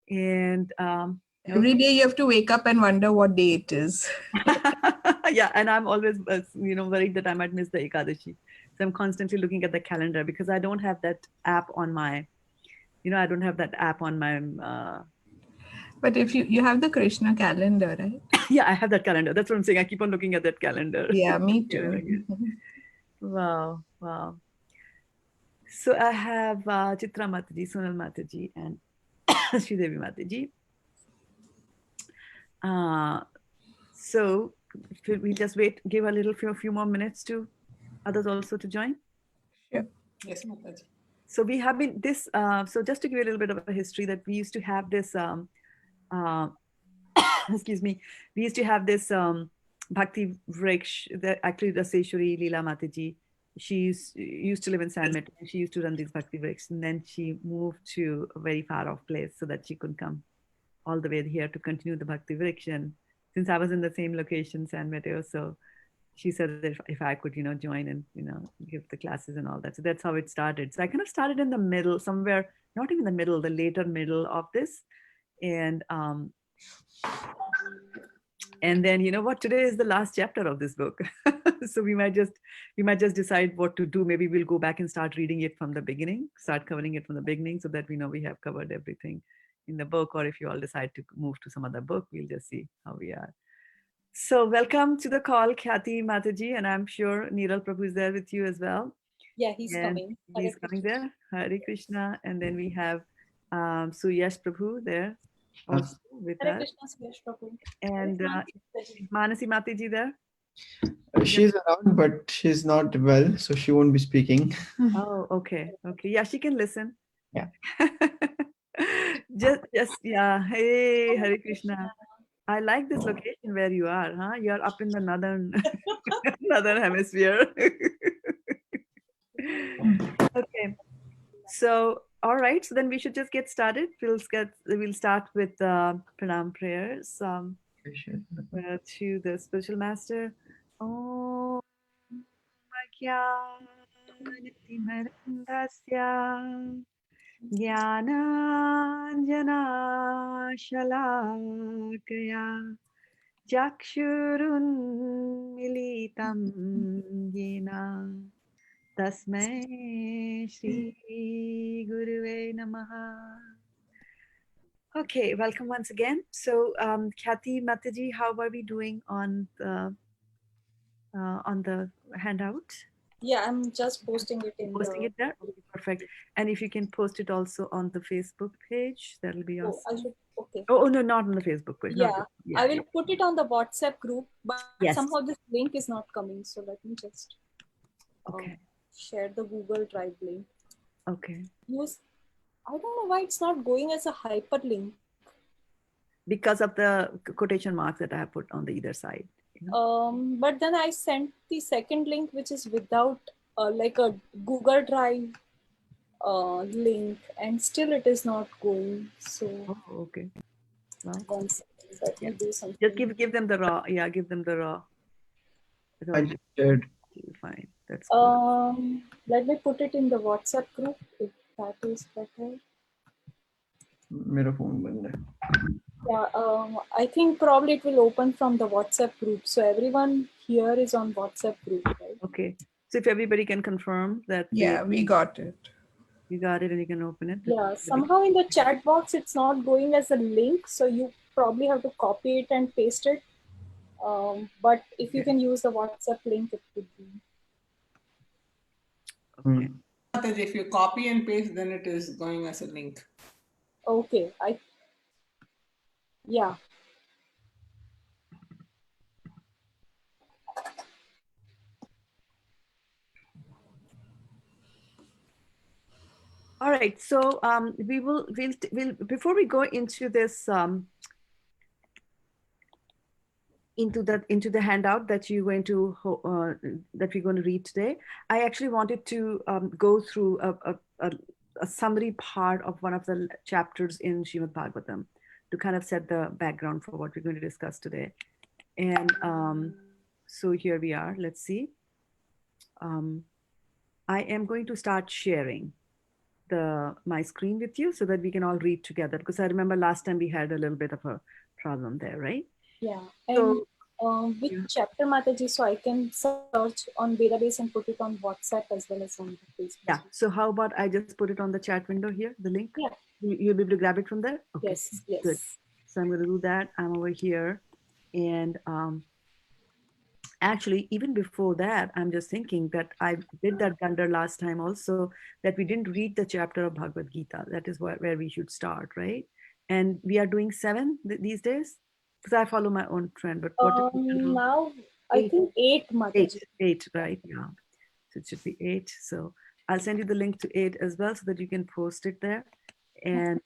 And every day you have to wake up and wonder what day it is. yeah, and I'm always worried that I might miss the Ekadashi. So I'm constantly looking at the calendar because I don't have that app on my, I don't have that app on my. But if you have the Krishna calendar, right? Yeah, I have that calendar. That's what I'm saying. I keep on looking at that calendar. Yeah, me too. Wow, wow. So I have Chitra Mataji, Sonal Mataji, and Shraddha devi Mataji. So should we just wait, give a few more minutes to others also to join? Sure. Yes, Mataji. So we have been this. So just to give you a little bit of a history, that we used to have this. Excuse me. We used to have this Bhakti Vrksa. Actually, the Seshwari Leela Mataji. She used to live in San Mateo. She used to run these Bhakti Vrksa, and then she moved to a very far off place so that she couldn't come all the way here to continue the Bhakti Vrksa. And since I was in the same location, San Mateo, so she said that if I could, join and, give the classes and all that. So that's how it started. So I kind of started in the middle, somewhere, not even the middle, the later middle of this. And then, you know what, today is the last chapter of this book. So we might just decide what to do. Maybe we'll go back and start reading it from the beginning, start covering it from the beginning so that we know we have covered everything in the book. Or if you all decide to move to some other book, we'll just see how we are. So welcome to the call, Khyati Mataji, and I'm sure Niral Prabhu is there with you as well. Yeah, he's coming. He's coming there. Hare Krishna. And then we have Suyash Prabhu there also with Hare us. Krishna, Suyash Prabhu. And Manasi Mataji there? She's around, but she's not well, so she won't be speaking. Oh, okay. Okay. Yeah, she can listen. Yeah. just yeah. Hey, Hare Krishna. I like this location where you are, huh? You're up in the northern northern hemisphere. Okay. So, all right. So then we should just get started. We'll start with pranam prayers to the spiritual master. Om Jnananjana Shalakaya Chakshurunmilitam Yena Tasmai Shri Guruve Namaha. Okay, welcome once again. So, Khyati Mataji, how are we doing on the handout? Yeah, I'm just posting it in posting it there. Okay, perfect. And if you can post it also on the Facebook page, that'll be awesome. I should, okay. Oh no, not on the Facebook page. Yeah, I will put it on the WhatsApp group, but somehow this link is not coming. So let me just share the Google Drive link. Okay. I don't know why it's not going as a hyperlink. Because of the quotation marks that I have put on the either side. But then I sent the second link, which is without like a Google Drive link, and still it is not going. So okay. Well, one second, let me do something. Just give them the raw. Yeah, give them the raw. I just did. Fine. That's good. Let me put it in the WhatsApp group if that is better. मेरा phone बंद है. Yeah, I think probably it will open from the WhatsApp group. So everyone here is on WhatsApp group, right? Okay. So if everybody can confirm that. Yeah, we got it. You got it and you can open it. Yeah, somehow in the chat box, it's not going as a link. So you probably have to copy it and paste it. But if you can use the WhatsApp link, it would be. Okay. If you copy and paste, then it is going as a link. Okay. Yeah. All right. So we'll before we go into this into the handout that you're going to that we're going to read today, I actually wanted to go through a summary part of one of the chapters in Srimad Bhagavatam to kind of set the background for what we're going to discuss today. And so here we are. Let's see. I am going to start sharing. my screen with you so that we can all read together, because I remember last time we had a little bit of a problem there, right? Yeah. And So which yeah. chapter, Mataji, so I can search on database and put it on WhatsApp as well as on Facebook. Yeah. So how about I just put it on the chat window here, the link? Yeah. You'll be able to grab it from there? Okay. Yes. Yes. Good. So I'm going to do that. I'm over here. And actually, even before that, I'm just thinking that I did that blunder last time also, that we didn't read the chapter of Bhagavad Gita. That is where we should start, right? And we are doing 7 these days, because I follow my own trend. But what if we can do Now I 8? think 8, Mataji. 8, right? Yeah. So it should be 8. So I'll send you the link to 8 as well so that you can post it there. And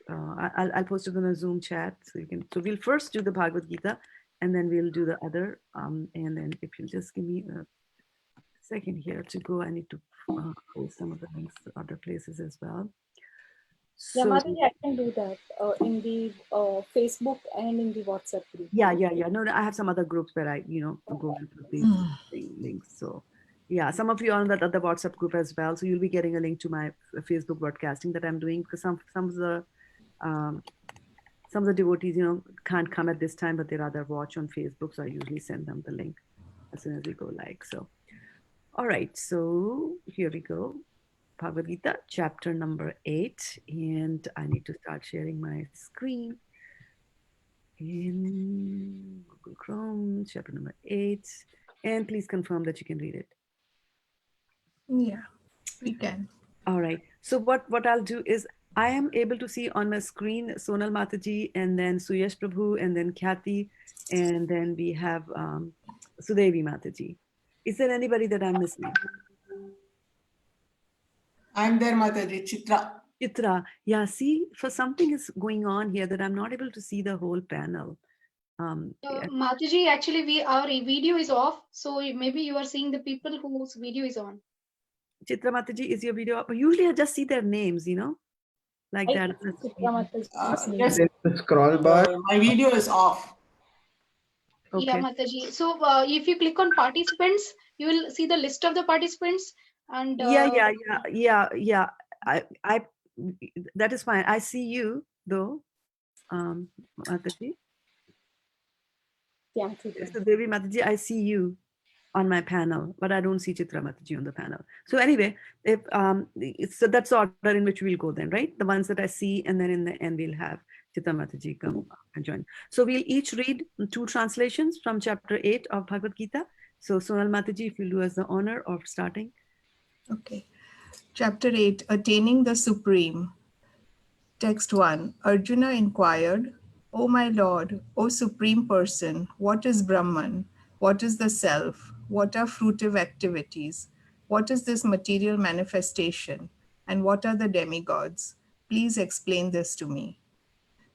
I'll post it in a Zoom chat so you can. So we'll first do the Bhagavad Gita, and then we'll do the other. And then if you'll just give me a second here to go, I need to post some of the links to other places as well. Yeah, So Mataji, I can do that in the Facebook and in the WhatsApp group. yeah. No, I have some other groups where I, go and put these links. So yeah, some of you are on that other WhatsApp group as well. So you'll be getting a link to my Facebook broadcasting that I'm doing, because some of the devotees, can't come at this time, but they rather watch on Facebook. So I usually send them the link as soon as we go live. So, all right. So here we go. Bhagavad Gita, chapter number 8. And I need to start sharing my screen in Google Chrome, chapter number 8. And please confirm that you can read it. Yeah, we can. All right. So what I'll do is I am able to see on my screen Sonal Mataji, and then Suyash Prabhu, and then Kathy, and then we have Sudevi Mataji. Is there anybody that I'm missing? I'm there, Mataji. Chitra. Chitra. Yeah, see, for something is going on here that I'm not able to see the whole panel. Yeah. Mataji, actually, our video is off, so maybe you are seeing the people whose video is on. Chitra Mataji, is your video up? Usually I just see their names, like I that. think Chitra Mataji's name. Yes, There's the scroll bar. my video is off. Yeah, Okay. Mataji. So if you click on participants, you will see the list of the participants. And Yeah. I that is fine. I see you though, Mataji. Yeah, Chitra. So Devi Mataji, I see you on my panel, but I don't see Chitra Mataji on the panel. So anyway, if so that's the order in which we'll go then, right? The ones that I see, and then in the end we'll have Chitra Mataji come and join. So we'll each read 2 translations from chapter 8 of Bhagavad Gita. So Sonal Mataji, if you'll do us the honor of starting. Okay. Chapter 8, Attaining the Supreme. Text 1. Arjuna inquired, O my Lord, O Supreme Person, what is Brahman? What is the Self? What are fruitive activities? What is this material manifestation? And what are the demigods? Please explain this to me.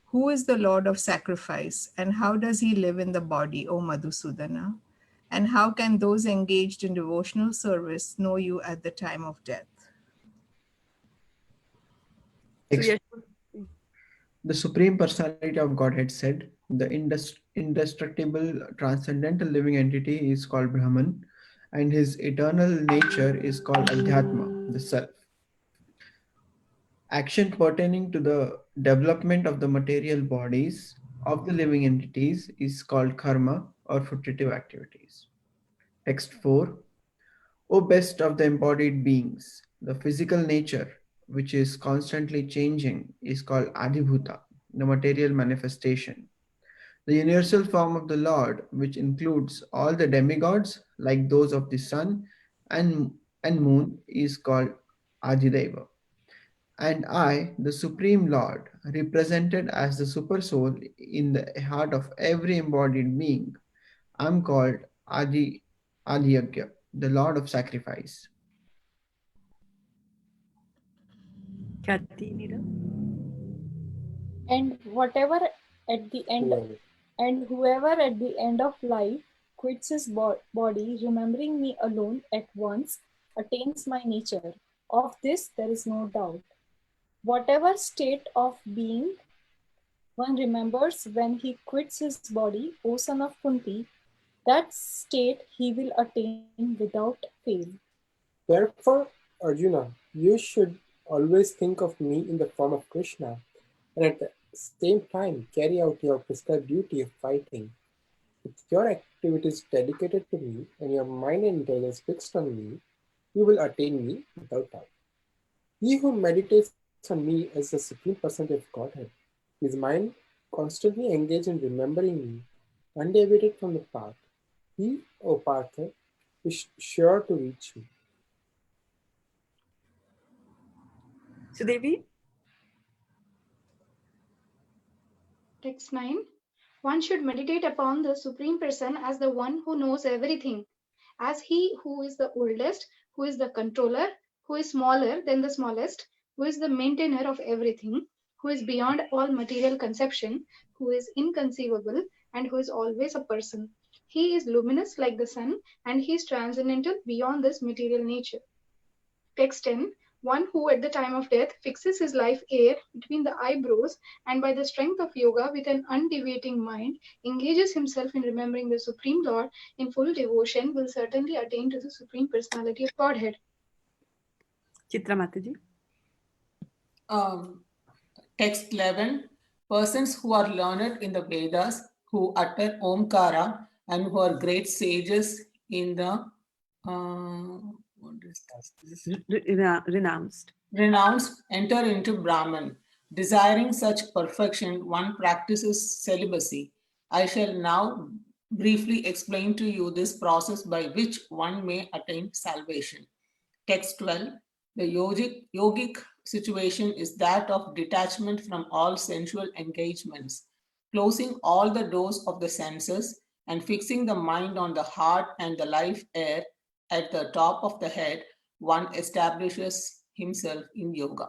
Who is the Lord of sacrifice, and how does he live in the body, O Madhusudana? And how can those engaged in devotional service know you at the time of death? So yes, The Supreme Personality of Godhead said, the indestructible, transcendental living entity is called Brahman, and his eternal nature is called Adhyatma, the Self. Action pertaining to the development of the material bodies of the living entities is called karma or fruitive activities. Text 4. O best of the embodied beings, the physical nature, which is constantly changing, is called Adhibhuta, the material manifestation. The universal form of the Lord, which includes all the demigods, like those of the sun and moon, is called Adideva. And I, the Supreme Lord, represented as the Supersoul in the heart of every embodied being, am called Adiyagya, the Lord of Sacrifice. Kathy, Nida. And whatever at the end, and whoever at the end of life quits his body, remembering me alone at once, attains my nature. Of this there is no doubt. Whatever state of being one remembers when he quits his body, O son of Kunti, that state he will attain without fail. Therefore, Arjuna, You should always think of me in the form of Krishna, and at the same time carry out your prescribed duty of fighting. With your activities dedicated to me and your mind and intelligence fixed on me, you will attain me without doubt. He who meditates on me as the Supreme Personality of Godhead, his mind constantly engaged in remembering me, undeviated from the path. He, O Partha, is sure to reach me. So, Devi? Text 9. One should meditate upon the Supreme Person as the one who knows everything, as he who is the oldest, who is the controller, who is smaller than the smallest, who is the maintainer of everything, who is beyond all material conception, who is inconceivable, and who is always a person. He is luminous like the sun, and he is transcendental beyond this material nature. Text 10. One who at the time of death fixes his life air between the eyebrows and by the strength of yoga with an undeviating mind engages himself in remembering the Supreme Lord in full devotion will certainly attain to the Supreme Personality of Godhead. Chitra Mataji? Text 11. Persons who are learned in the Vedas, who utter Omkara, and who are great sages in the what is this? Renounced. Renounced, enter into Brahman. Desiring such perfection, one practices celibacy. I shall now briefly explain to you this process by which one may attain salvation. Text 12. The yogic situation is that of detachment from all sensual engagements, closing all the doors of the senses and fixing the mind on the heart and the life air at the top of the head. One establishes himself in yoga.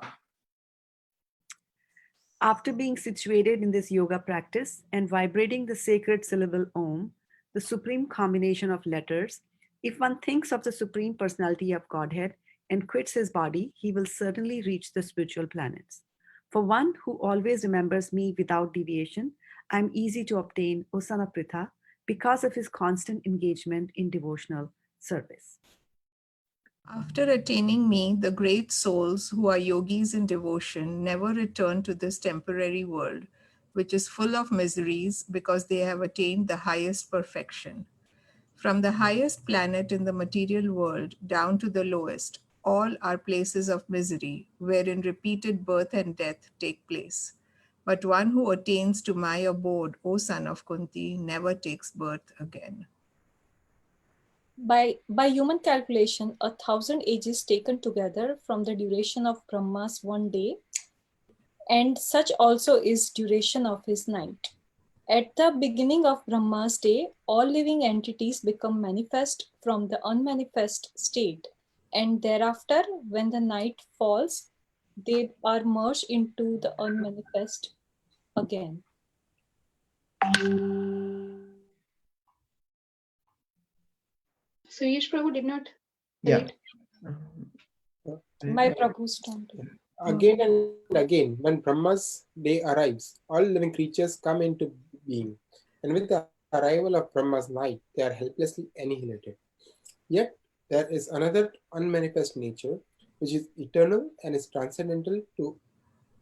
After being situated in this yoga practice and vibrating the sacred syllable Om, the supreme combination of letters, if one thinks of the Supreme Personality of Godhead and quits his body, he will certainly reach the spiritual planets. For one who always remembers me without deviation, I am easy to obtain, O son of Pritha, because of his constant engagement in devotional service. After attaining me, the great souls who are yogis in devotion never return to this temporary world, which is full of miseries because they have attained the highest perfection. From the highest planet in the material world down to the lowest, all are places of misery, wherein repeated birth and death take place. But one who attains to my abode, O son of Kunti, never takes birth again. By human calculation, 1,000 ages taken together from the duration of Brahma's one day, and such also is duration of his night. At the beginning of Brahma's day, all living entities become manifest from the unmanifest state, and thereafter, when the night falls, they are merged into the unmanifest again. Suresh Prabhu did not Yeah. read. My Prabhu's turn. Again and again, when Brahma's day arrives, all living creatures come into being, and with the arrival of Brahma's night, they are helplessly annihilated. Yet, there is another unmanifest nature, which is eternal and is transcendental to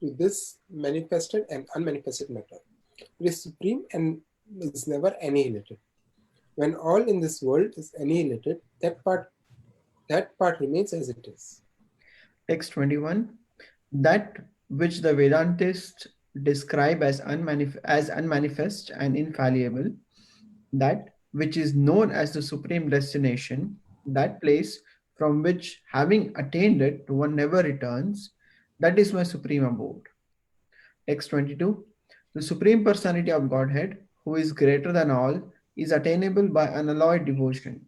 this manifested and unmanifested matter. It is supreme and is never annihilated. When all in this world is annihilated, that part remains as it is. Text 21. That which the Vedantists describe as unmanifest and infallible, that which is known as the supreme destination, that place from which, having attained it, one never returns, that is my supreme abode. Text 22. The Supreme Personality of Godhead, who is greater than all, is attainable by unalloyed devotion.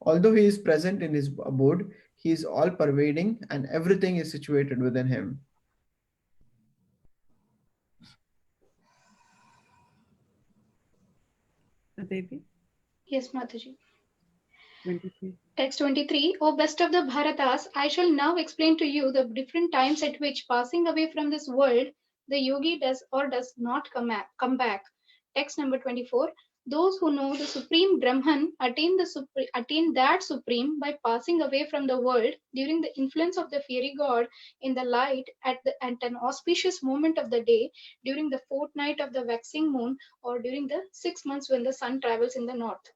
Although he is present in his abode, he is all pervading and everything is situated within him. Devi? Yes, Mataji. 23. Text 23. O best of the Bharatas, I shall now explain to you the different times at which passing away from this world, the yogi does or does not come back. Text number 24. Those who know the Supreme Brahman attain that Supreme by passing away from the world during the influence of the fiery god in the light at an auspicious moment of the day, during the fortnight of the waxing moon, or during the 6 months when the sun travels in the north.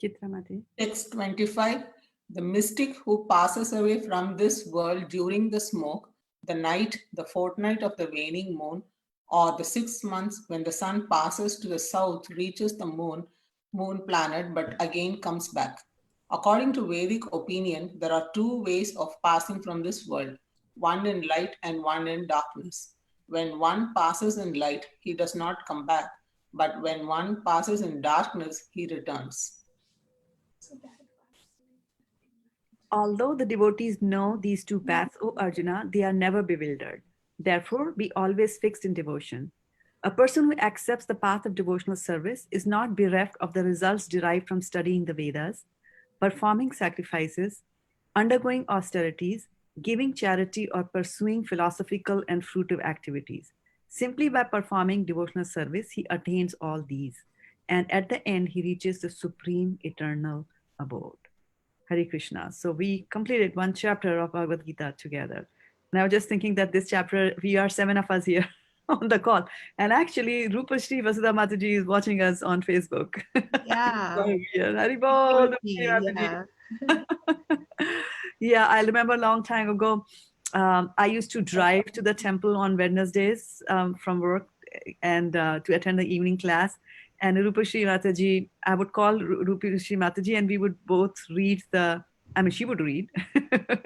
Chitramati. Text 25. The mystic who passes away from this world during the smoke, the night, the fortnight of the waning moon, or the 6 months when the sun passes to the south, reaches the moon planet, but again comes back. According to Vedic opinion, there are two ways of passing from this world, one in light and one in darkness. When one passes in light, he does not come back, but when one passes in darkness, he returns. Although the devotees know these two paths, O Arjuna, they are never bewildered. Therefore, be always fixed in devotion. A person who accepts the path of devotional service is not bereft of the results derived from studying the Vedas, performing sacrifices, undergoing austerities, giving charity, or pursuing philosophical and fruitive activities. Simply by performing devotional service, he attains all these. And at the end, he reaches the supreme eternal abode. Hare Krishna. So we completed one chapter of Bhagavad Gita together. And I was just thinking that this chapter, we are 7 of us here on the call. And actually, Rupashri Vasudha Mataji is watching us on Facebook. Yeah. Haribol, Yeah. yeah, I remember a long time ago, I used to drive to the temple on Wednesdays from work and to attend the evening class. And Rupashri Mataji, I would call Rupashri Mataji and we would both read she would read.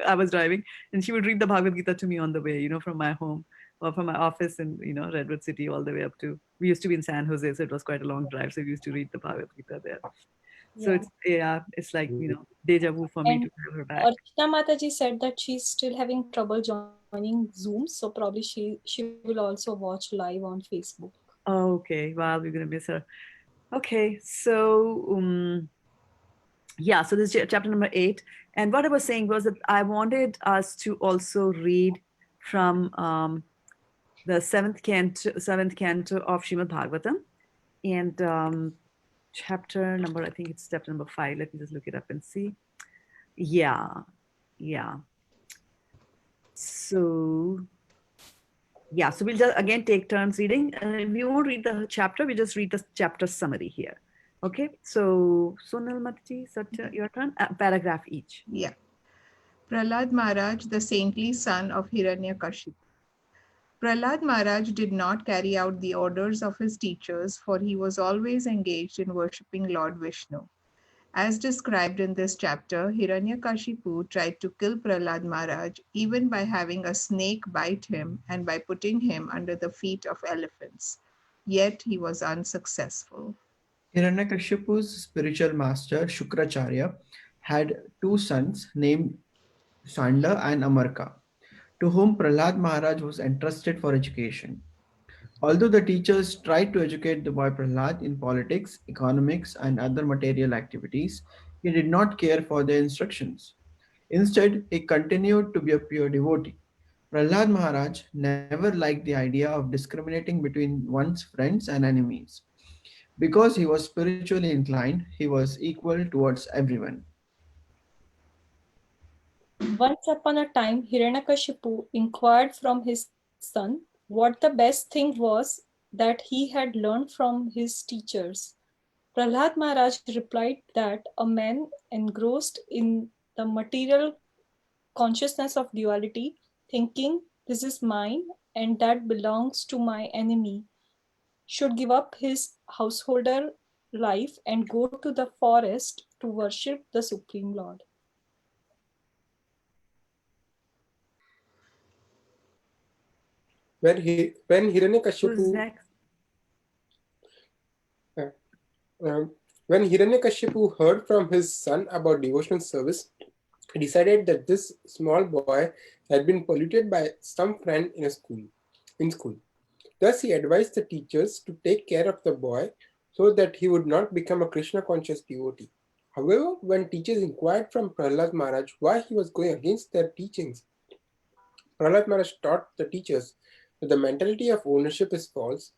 I was driving and she would read the Bhagavad Gita to me on the way, from my home or from my office in, Redwood City all the way up to, we used to be in San Jose, so it was quite a long drive. So we used to read the Bhagavad Gita there. So it's like, deja vu for me to have her back. Archana Mataji said that she's still having trouble joining Zoom, so probably she will also watch live on Facebook. Oh, okay. Wow, we're gonna miss her. Okay, so so this is chapter number 8, and what I was saying was that I wanted us to also read from the seventh canto of Srimad Bhagavatam, and chapter number, I think it's chapter number 5. Let me just look it up and see. Yeah. So we'll just again take turns reading. We won't read the chapter, we just read the chapter summary here. Okay, so Sonal Mataji, your turn. Paragraph each. Yeah. Prahlad Maharaj, the saintly son of Hiranyakashipu. Prahlad Maharaj did not carry out the orders of his teachers, for he was always engaged in worshipping Lord Vishnu. As described in this chapter, Hiranyakashipu tried to kill Prahlad Maharaj even by having a snake bite him and by putting him under the feet of elephants. Yet he was unsuccessful. Hiranyakashipu's spiritual master Shukracharya had two sons named Sanda and Amarka, to whom Prahlad Maharaj was entrusted for education. Although the teachers tried to educate the boy Prahlad in politics, economics, and other material activities, he did not care for their instructions. Instead, he continued to be a pure devotee. Prahlad Maharaj never liked the idea of discriminating between one's friends and enemies. Because he was spiritually inclined, he was equal towards everyone. Once upon a time, Hiranyakashipu inquired from his son what the best thing was that he had learned from his teachers. Prahlad Maharaj replied that a man engrossed in the material consciousness of duality, thinking this is mine and that belongs to my enemy, should give up his householder life and go to the forest to worship the Supreme Lord. When Hiranyakashipu Who's next? When Hiranyakashipu heard from his son about devotional service, he decided that this small boy had been polluted by some friend in school. Thus, he advised the teachers to take care of the boy so that he would not become a Krishna-conscious devotee. However, when teachers inquired from Prahlad Maharaj why he was going against their teachings, Prahlad Maharaj taught the teachers that the mentality of ownership is false.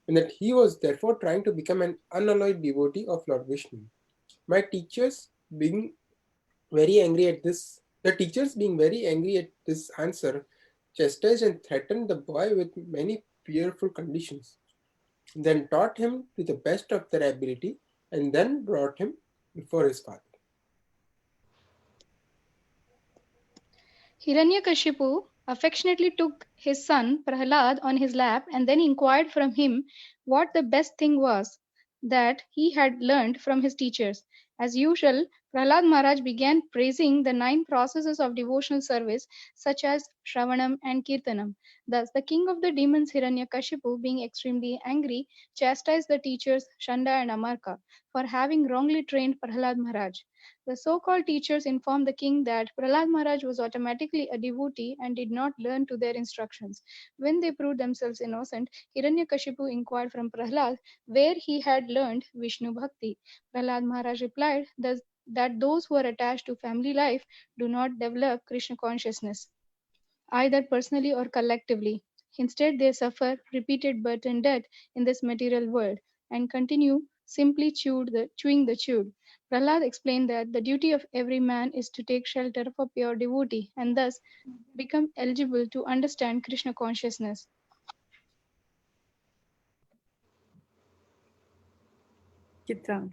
and that he was therefore trying to become an unalloyed devotee of Lord Vishnu. My teachers being very angry at this, the teachers being very angry at this answer, chastised and threatened the boy with many fearful conditions, then taught him to the best of their ability, and then brought him before his father. Hiranyakashipu affectionately took his son Prahlad on his lap and then inquired from him what the best thing was that he had learned from his teachers. As usual, Prahlad Maharaj began praising the 9 processes of devotional service, such as Shravanam and Kirtanam. Thus, the king of the demons Hiranyakashipu, being extremely angry, chastised the teachers Shanda and Amarka for having wrongly trained Prahlad Maharaj. The so-called teachers informed the king that Prahlad Maharaj was automatically a devotee and did not learn to their instructions. When they proved themselves innocent, Hiranyakashipu inquired from Prahlad where he had learned Vishnu Bhakti. Prahlad Maharaj replied that those who are attached to family life do not develop Krishna consciousness, either personally or collectively. Instead, they suffer repeated birth and death in this material world and continue simply chewing the chewed. Prahlad explained that the duty of every man is to take shelter of a pure devotee and thus become eligible to understand Krishna consciousness. Chitra.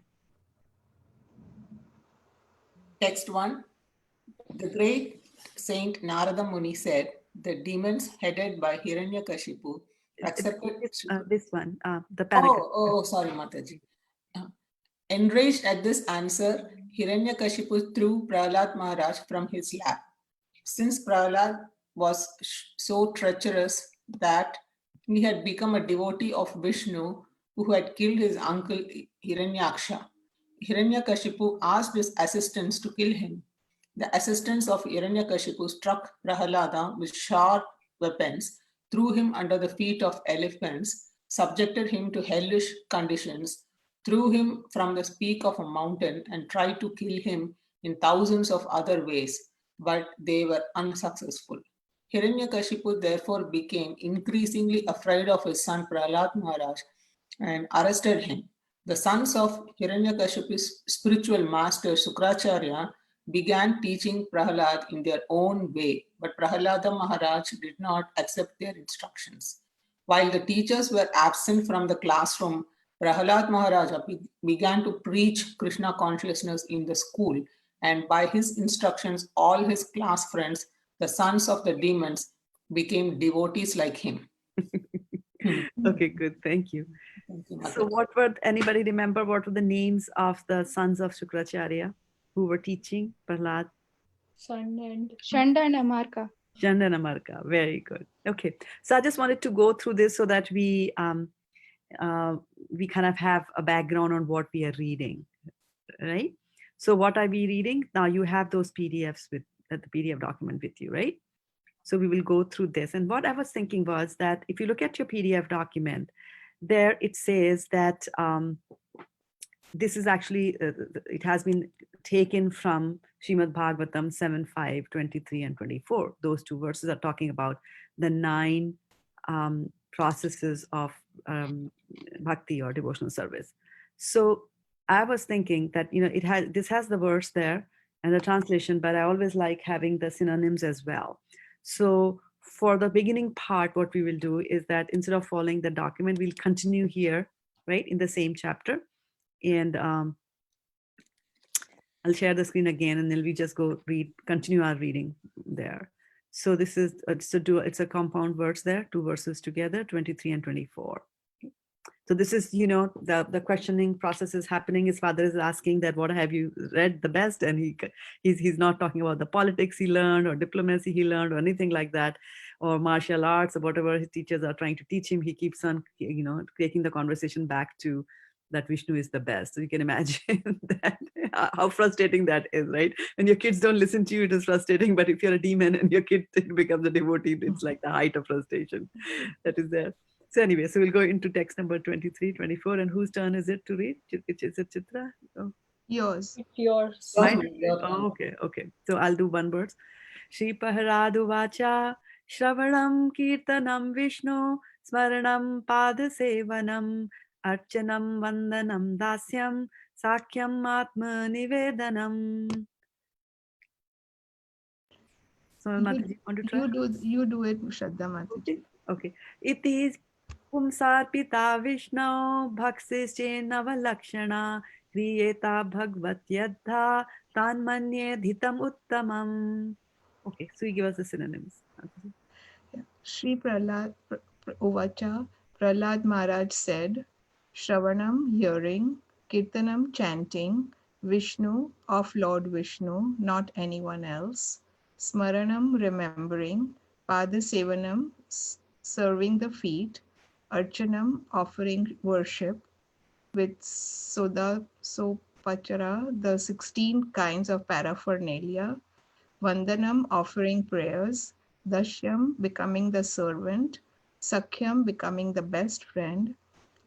Text 1. The great Saint Narada Muni said, the demons headed by Hiranyakashipu accepted. This one, the paragraph. Sorry, Mataji. Enraged at this answer, Hiranyakashipu threw Prahlad Maharaj from his lap. Since Prahlad was so treacherous that he had become a devotee of Vishnu who had killed his uncle Hiranyaksha, Hiranyakashipu asked his assistants to kill him. The assistants of Hiranyakashipu struck Prahlada with sharp weapons, threw him under the feet of elephants, subjected him to hellish conditions, threw him from the peak of a mountain, and tried to kill him in thousands of other ways, but they were unsuccessful. Hiranyakashipu therefore became increasingly afraid of his son Prahlad Maharaj and arrested him. The sons of Hiranyakashipu's spiritual master Sukracharya began teaching Prahlad in their own way, but Prahlada Maharaj did not accept their instructions. While the teachers were absent from the classroom, Prahlad Maharaj began to preach Krishna consciousness in the school, and by his instructions, all his class friends, the sons of the demons, became devotees like him. Okay, good. Thank you. Thank you, So anybody remember what were the names of the sons of Shukracharya who were teaching Prahlad? Shanda and Amarka. Shanda and Amarka. Very good. Okay. So I just wanted to go through this so that we kind of have a background on what we are reading, right? So what are we reading? Now you have those PDFs with the PDF document with you, right? So we will go through this. And what I was thinking was that if you look at your PDF document, there it says that this is actually, it has been taken from Srimad Bhagavatam 7:5, 23 and 24. Those 2 verses are talking about the 9 processes of bhakti or devotional service. So I was thinking that, this has the verse there and the translation, but I always like having the synonyms as well. So for the beginning part, what we will do is that instead of following the document, we'll continue here, right, in the same chapter. And I'll share the screen again, and then we just continue our reading there. So this is it's a compound verse there, 2 verses together, 23 and 24. So this is, the questioning process is happening. His father is asking that, what have you read the best? And he's not talking about the politics he learned or diplomacy he learned or anything like that, or martial arts or whatever his teachers are trying to teach him. He keeps on, taking the conversation back to that Vishnu is the best. So you can imagine that how frustrating that is, right? When your kids don't listen to you, it is frustrating. But if you're a demon and your kid becomes a devotee, it's like the height of frustration that is there. So anyway, so we'll go into text number 23, 24. And whose turn is it to read? Is it Chitra? Oh. Yours. It's yours. Oh, okay. So I'll do one verse. Shri Paharadu Vacha, Shravanam Kirtanam Vishnu Smaranam Padasevanam Archanam Vandanam Dasyam Sakyam Atma Nivedanam. So Mataji, want to try? You do it, Shraddha Mataji. Okay. Iti Pumsar Pita Vishnu Bhaksische Navalakshana Kriyeta Bhagvat Yadha Tanmanye Dhitam Uttamam. Okay, so you give us the synonyms. Sri Prahlad Uvacha, Prahlad Maharaj said, Shravanam, hearing, Kirtanam, chanting, Vishnu, of Lord Vishnu, not anyone else, Smaranam, remembering, Padasevanam, serving the feet, Archanam, offering worship, with Sodasopachara, the 16 kinds of paraphernalia, Vandanam, offering prayers, Dashyam, becoming the servant, Sakhyam, becoming the best friend,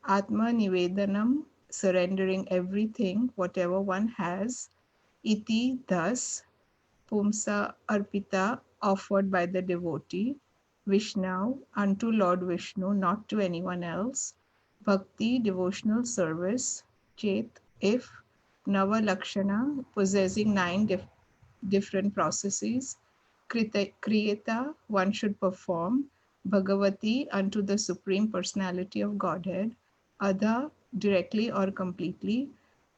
Atma Nivedanam, surrendering everything, whatever one has, Iti, thus, Pumsa Arpita, offered by the devotee, Vishnu, unto Lord Vishnu, not to anyone else, Bhakti, devotional service, Chet, if, Nava Lakshana, possessing 9 different processes, Kriyeta, one should perform, Bhagavati, unto the Supreme Personality of Godhead, Adha, directly or completely,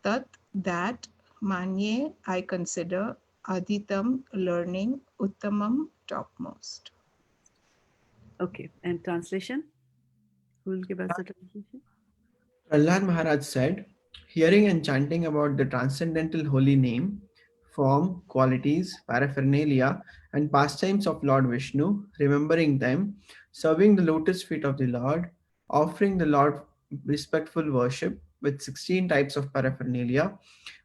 Tat, that, Manye, I consider, Adhitam, learning, Uttamam, topmost. Okay, and translation? Who will give us the translation? Prahlad Maharaj said, hearing and chanting about the transcendental holy name, form, qualities, paraphernalia, and pastimes of Lord Vishnu, remembering them, serving the lotus feet of the Lord, offering the Lord respectful worship with 16 types of paraphernalia,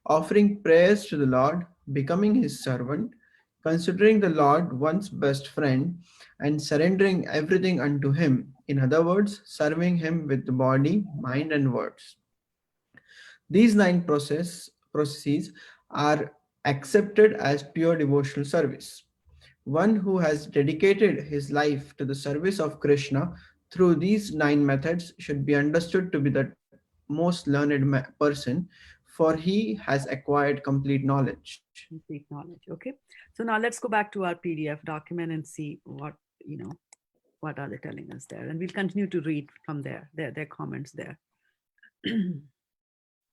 offering prayers to the Lord, becoming his servant, considering the Lord one's best friend, and surrendering everything unto him. In other words, serving him with the body, mind, and words. These 9 processes are accepted as pure devotional service. One who has dedicated his life to the service of Krishna through these 9 methods should be understood to be the most learned person, for he has acquired complete knowledge. Complete knowledge. Okay. So now let's go back to our PDF document and see what, what are they telling us there. And we'll continue to read from there, their comments there.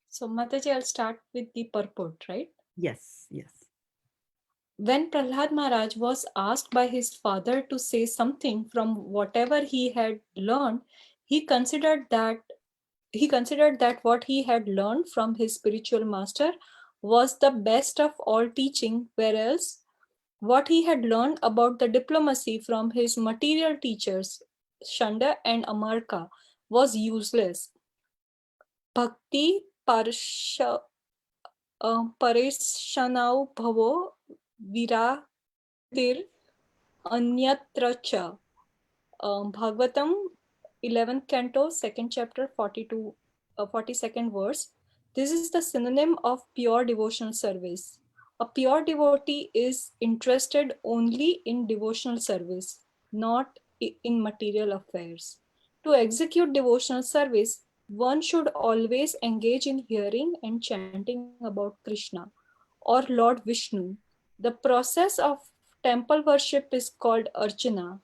So Mataji, I'll start with the purport, right? Yes, yes. When Prahlad Maharaj was asked by his father to say something from whatever he had learned, he considered that what he had learned from his spiritual master was the best of all teaching, whereas what he had learned about the diplomacy from his material teachers, Shanda and Amarka, was useless. Bhakti Pareshanau Bhavo Viraktir Anyatra Cha. Bhagavatam 11th canto, 2nd chapter, 42nd verse. This is the synonym of pure devotional service. A pure devotee is interested only in devotional service, not in material affairs. To execute devotional service, one should always engage in hearing and chanting about Krishna or Lord Vishnu. The process of temple worship is called archana.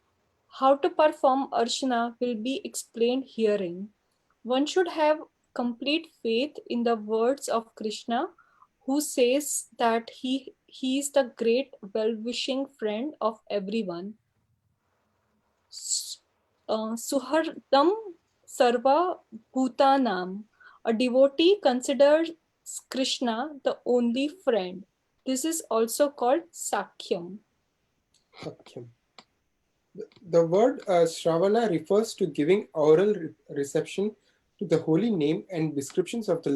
How to perform archana will be explained herein. One should have complete faith in the words of Krishna, who says that he is the great well-wishing friend of everyone. Suhardam Sarva Bhutanam. A devotee considers Krishna the only friend. This is also called Sakhyam. Hakyam. The word Shravana refers to giving oral reception to the holy name and descriptions of the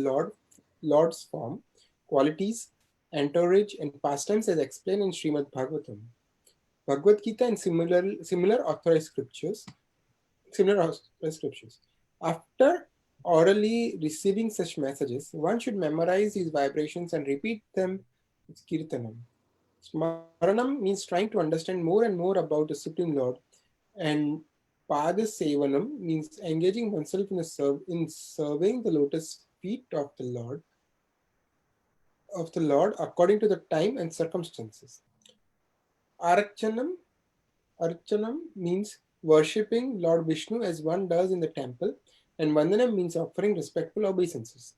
Lord's form, qualities, entourage, and pastimes as explained in Srimad Bhagavatam, Bhagavad Gita, and similar authorized scriptures. After orally receiving such messages, one should memorize these vibrations and repeat them with kirtanam. Smaranam means trying to understand more and more about the Supreme Lord And Pada Sevanam means engaging oneself in serving the lotus feet of the Lord according to the time and circumstances. Archanam means worshipping Lord Vishnu as one does in the temple, and Vandanam means offering respectful obeisances.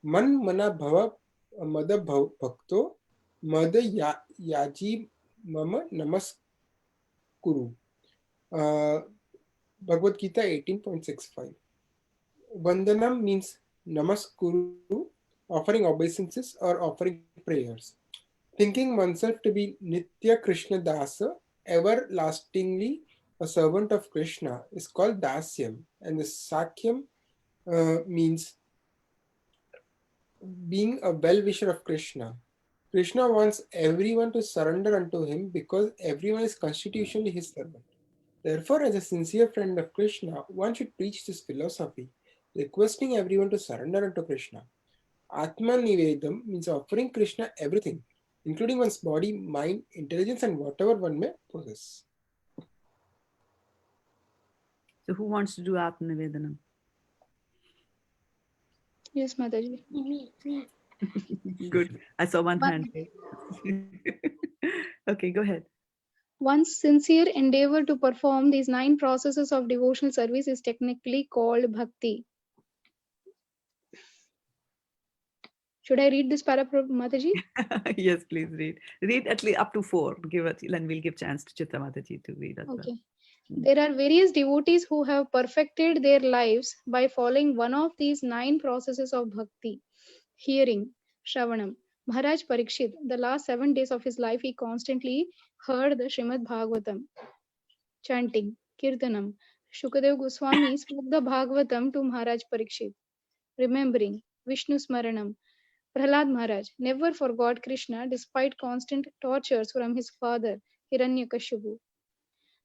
Man mana bhava mada bhakto mada yaji mama namaskuru. Bhagavad Gita 18.65. Vandanam means namaskuru, offering obeisances or offering prayers. Thinking oneself to be Nitya Krishna Dasa, everlastingly a servant of Krishna, is called Dasyam, and the Sakyam means being a well-wisher of Krishna. Krishna wants everyone to surrender unto him because everyone is constitutionally his servant. Therefore, as a sincere friend of Krishna, one should preach this philosophy, requesting everyone to surrender unto Krishna. Atma Nivedam means offering Krishna everything, including one's body, mind, intelligence, and whatever one may possess. So who wants to do Atma Nivedanam? Yes, Mataji. Good. I saw one hand. Okay, go ahead. One's sincere endeavor to perform these 9 processes of devotional service is technically called bhakti. Should I read this paragraph, Mataji? Yes, please read. Read at least up to 4. Give it, then we'll give chance to Chitra Mataji to read as well. Okay. There are various devotees who have perfected their lives by following one of these 9 processes of bhakti. Hearing, Shravanam. Maharaj Parikshit, the last 7 days of his life, he constantly heard the Srimad Bhagavatam. Chanting, Kirtanam. Shukadev Goswami spoke the Bhagavatam to Maharaj Parikshit. Remembering, Vishnu Smaranam. Prahlad Maharaj never forgot Krishna despite constant tortures from his father, Hiranyakashipu.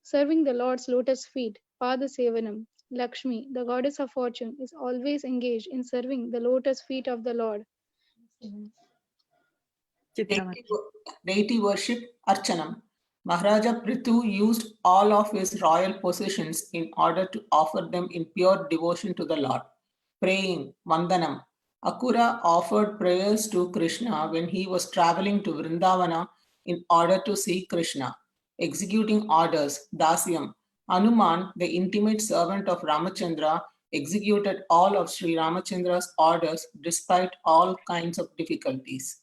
Serving the Lord's lotus feet, Pada Sevanam. Lakshmi, the goddess of fortune, is always engaged in serving the lotus feet of the Lord. Chitra Mataji. Deity worship Archanam. Maharaja Prithu used all of his royal possessions in order to offer them in pure devotion to the Lord. Praying Vandanam. Akura offered prayers to Krishna when he was traveling to Vrindavana in order to see Krishna. Executing orders Dasyam. Hanuman, the intimate servant of Ramachandra, executed all of Sri Ramachandra's orders despite all kinds of difficulties.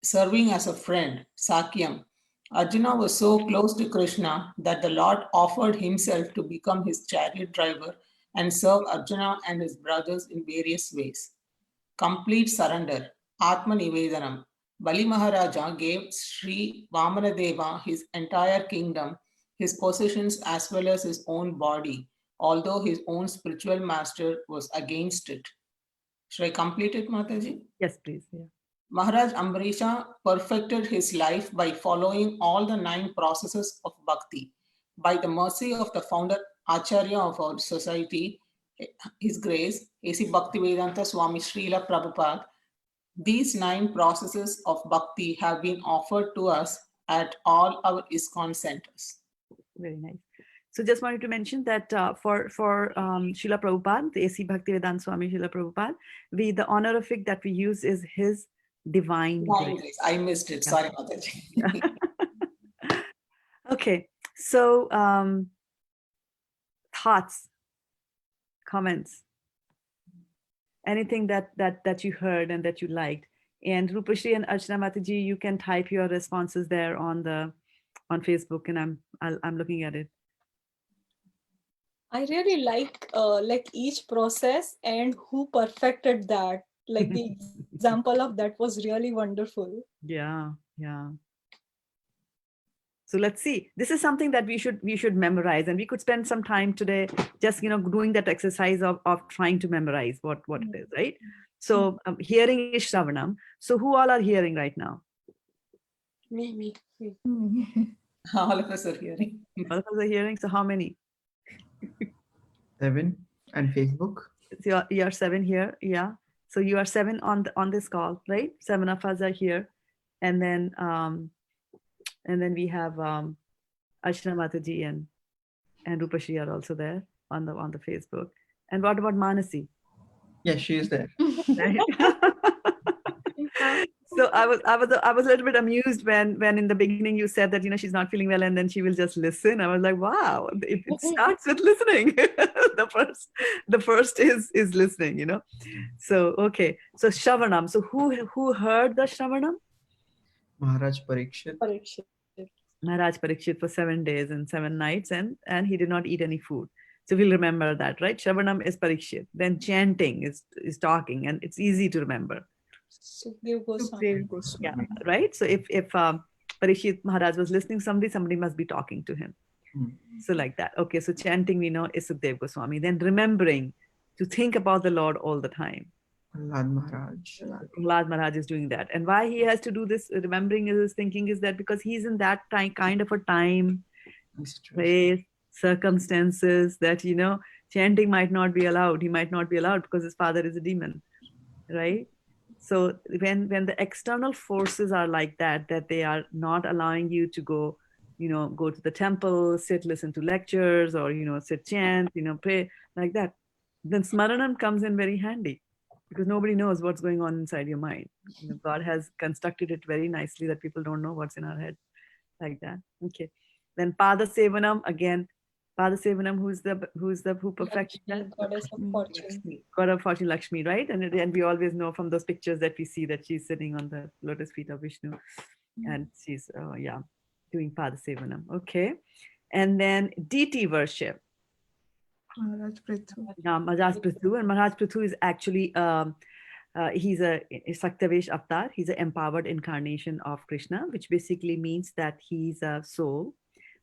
Serving as a friend, Sakyam. Arjuna was so close to Krishna that the Lord offered himself to become his chariot driver and serve Arjuna and his brothers in various ways. Complete surrender, Atma Nivedanam. Bali Maharaja gave Sri Vamanadeva his entire kingdom, his possessions as well as his own body, although his own spiritual master was against it. Should I complete it, Mataji? Yes, please. Yeah. Maharaj Ambarisha perfected his life by following all the 9 processes of bhakti. By the mercy of the founder Acharya of our society, His Grace, A.C. Bhaktivedanta Swami Srila Prabhupada, these 9 processes of bhakti have been offered to us at all our ISKCON centers. Very nice. So just wanted to mention that for Srila Prabhupada, the A.C. Bhaktivedanta Swami Srila Prabhupada, the honorific that we use is His Divine Grace. I missed it. Sorry, Mataji. Okay. So thoughts, comments, anything that you heard and that you liked. And Rupashri and Archana Mataji, you can type your responses there on Facebook, and I'm looking at it. I really like each process and who perfected that. Like the example of that was really wonderful. Yeah. So let's see. This is something that we should memorize, and we could spend some time today just doing that exercise of trying to memorize what it is, right? So hearing is Shravanam. So who all are hearing right now? Me. All of us are hearing. All of us are hearing. So how many? 7. And Facebook? So you're 7 here, yeah. So you are 7 on this call, right? 7 of us are here, and then we have Ashna Mataji and and Rupashri are also there on the Facebook. And what about Manasi? Yeah, she is there. Right? So I was a little bit amused when in the beginning you said that she's not feeling well and then she will just listen. I was like, wow, it starts with listening. the first is listening. So okay, so Shravanam. So who heard the Shravanam? Maharaj Parikshit. Parikshit. Maharaj Parikshit for 7 days and 7 nights, and he did not eat any food. So we'll remember that, right? Shravanam is Parikshit. Then chanting is talking, and it's easy to remember. Sukhdev Goswami. Sukhdev Goswami. Yeah, right. So if Parikshit Maharaj was listening, somebody must be talking to him. So like that. Okay, so chanting we know is Sukhdev Goswami. Then remembering to think about the Lord all the time. Prahlad Maharaj. Prahlad Maharaj is doing that. And why he has to do this remembering is thinking is that because he's in that kind of a time, place, circumstances that, chanting might not be allowed. He might not be allowed because his father is a demon, right? So when the external forces are like that they are not allowing you to go, go to the temple, sit, listen to lectures, or, sit, chant, pray like that, then Smaranam comes in very handy. Because nobody knows what's going on inside your mind. God has constructed it very nicely that people don't know what's in our head, like that. Okay. Then Pada Sevanam, again, Pada Sevanam, who perfected that? Lakshmi, goddess of fortune. God of fortune, Lakshmi, right? And we always know from those pictures that we see that she's sitting on the lotus feet of Vishnu, and she's doing Pada Sevanam. Okay. And then deity worship. Maharaj Prithu. Maharaj Prithu, and Maharaj Prithu is actually he's a Saktavesh avatar. He's an empowered incarnation of Krishna, which basically means that he's a soul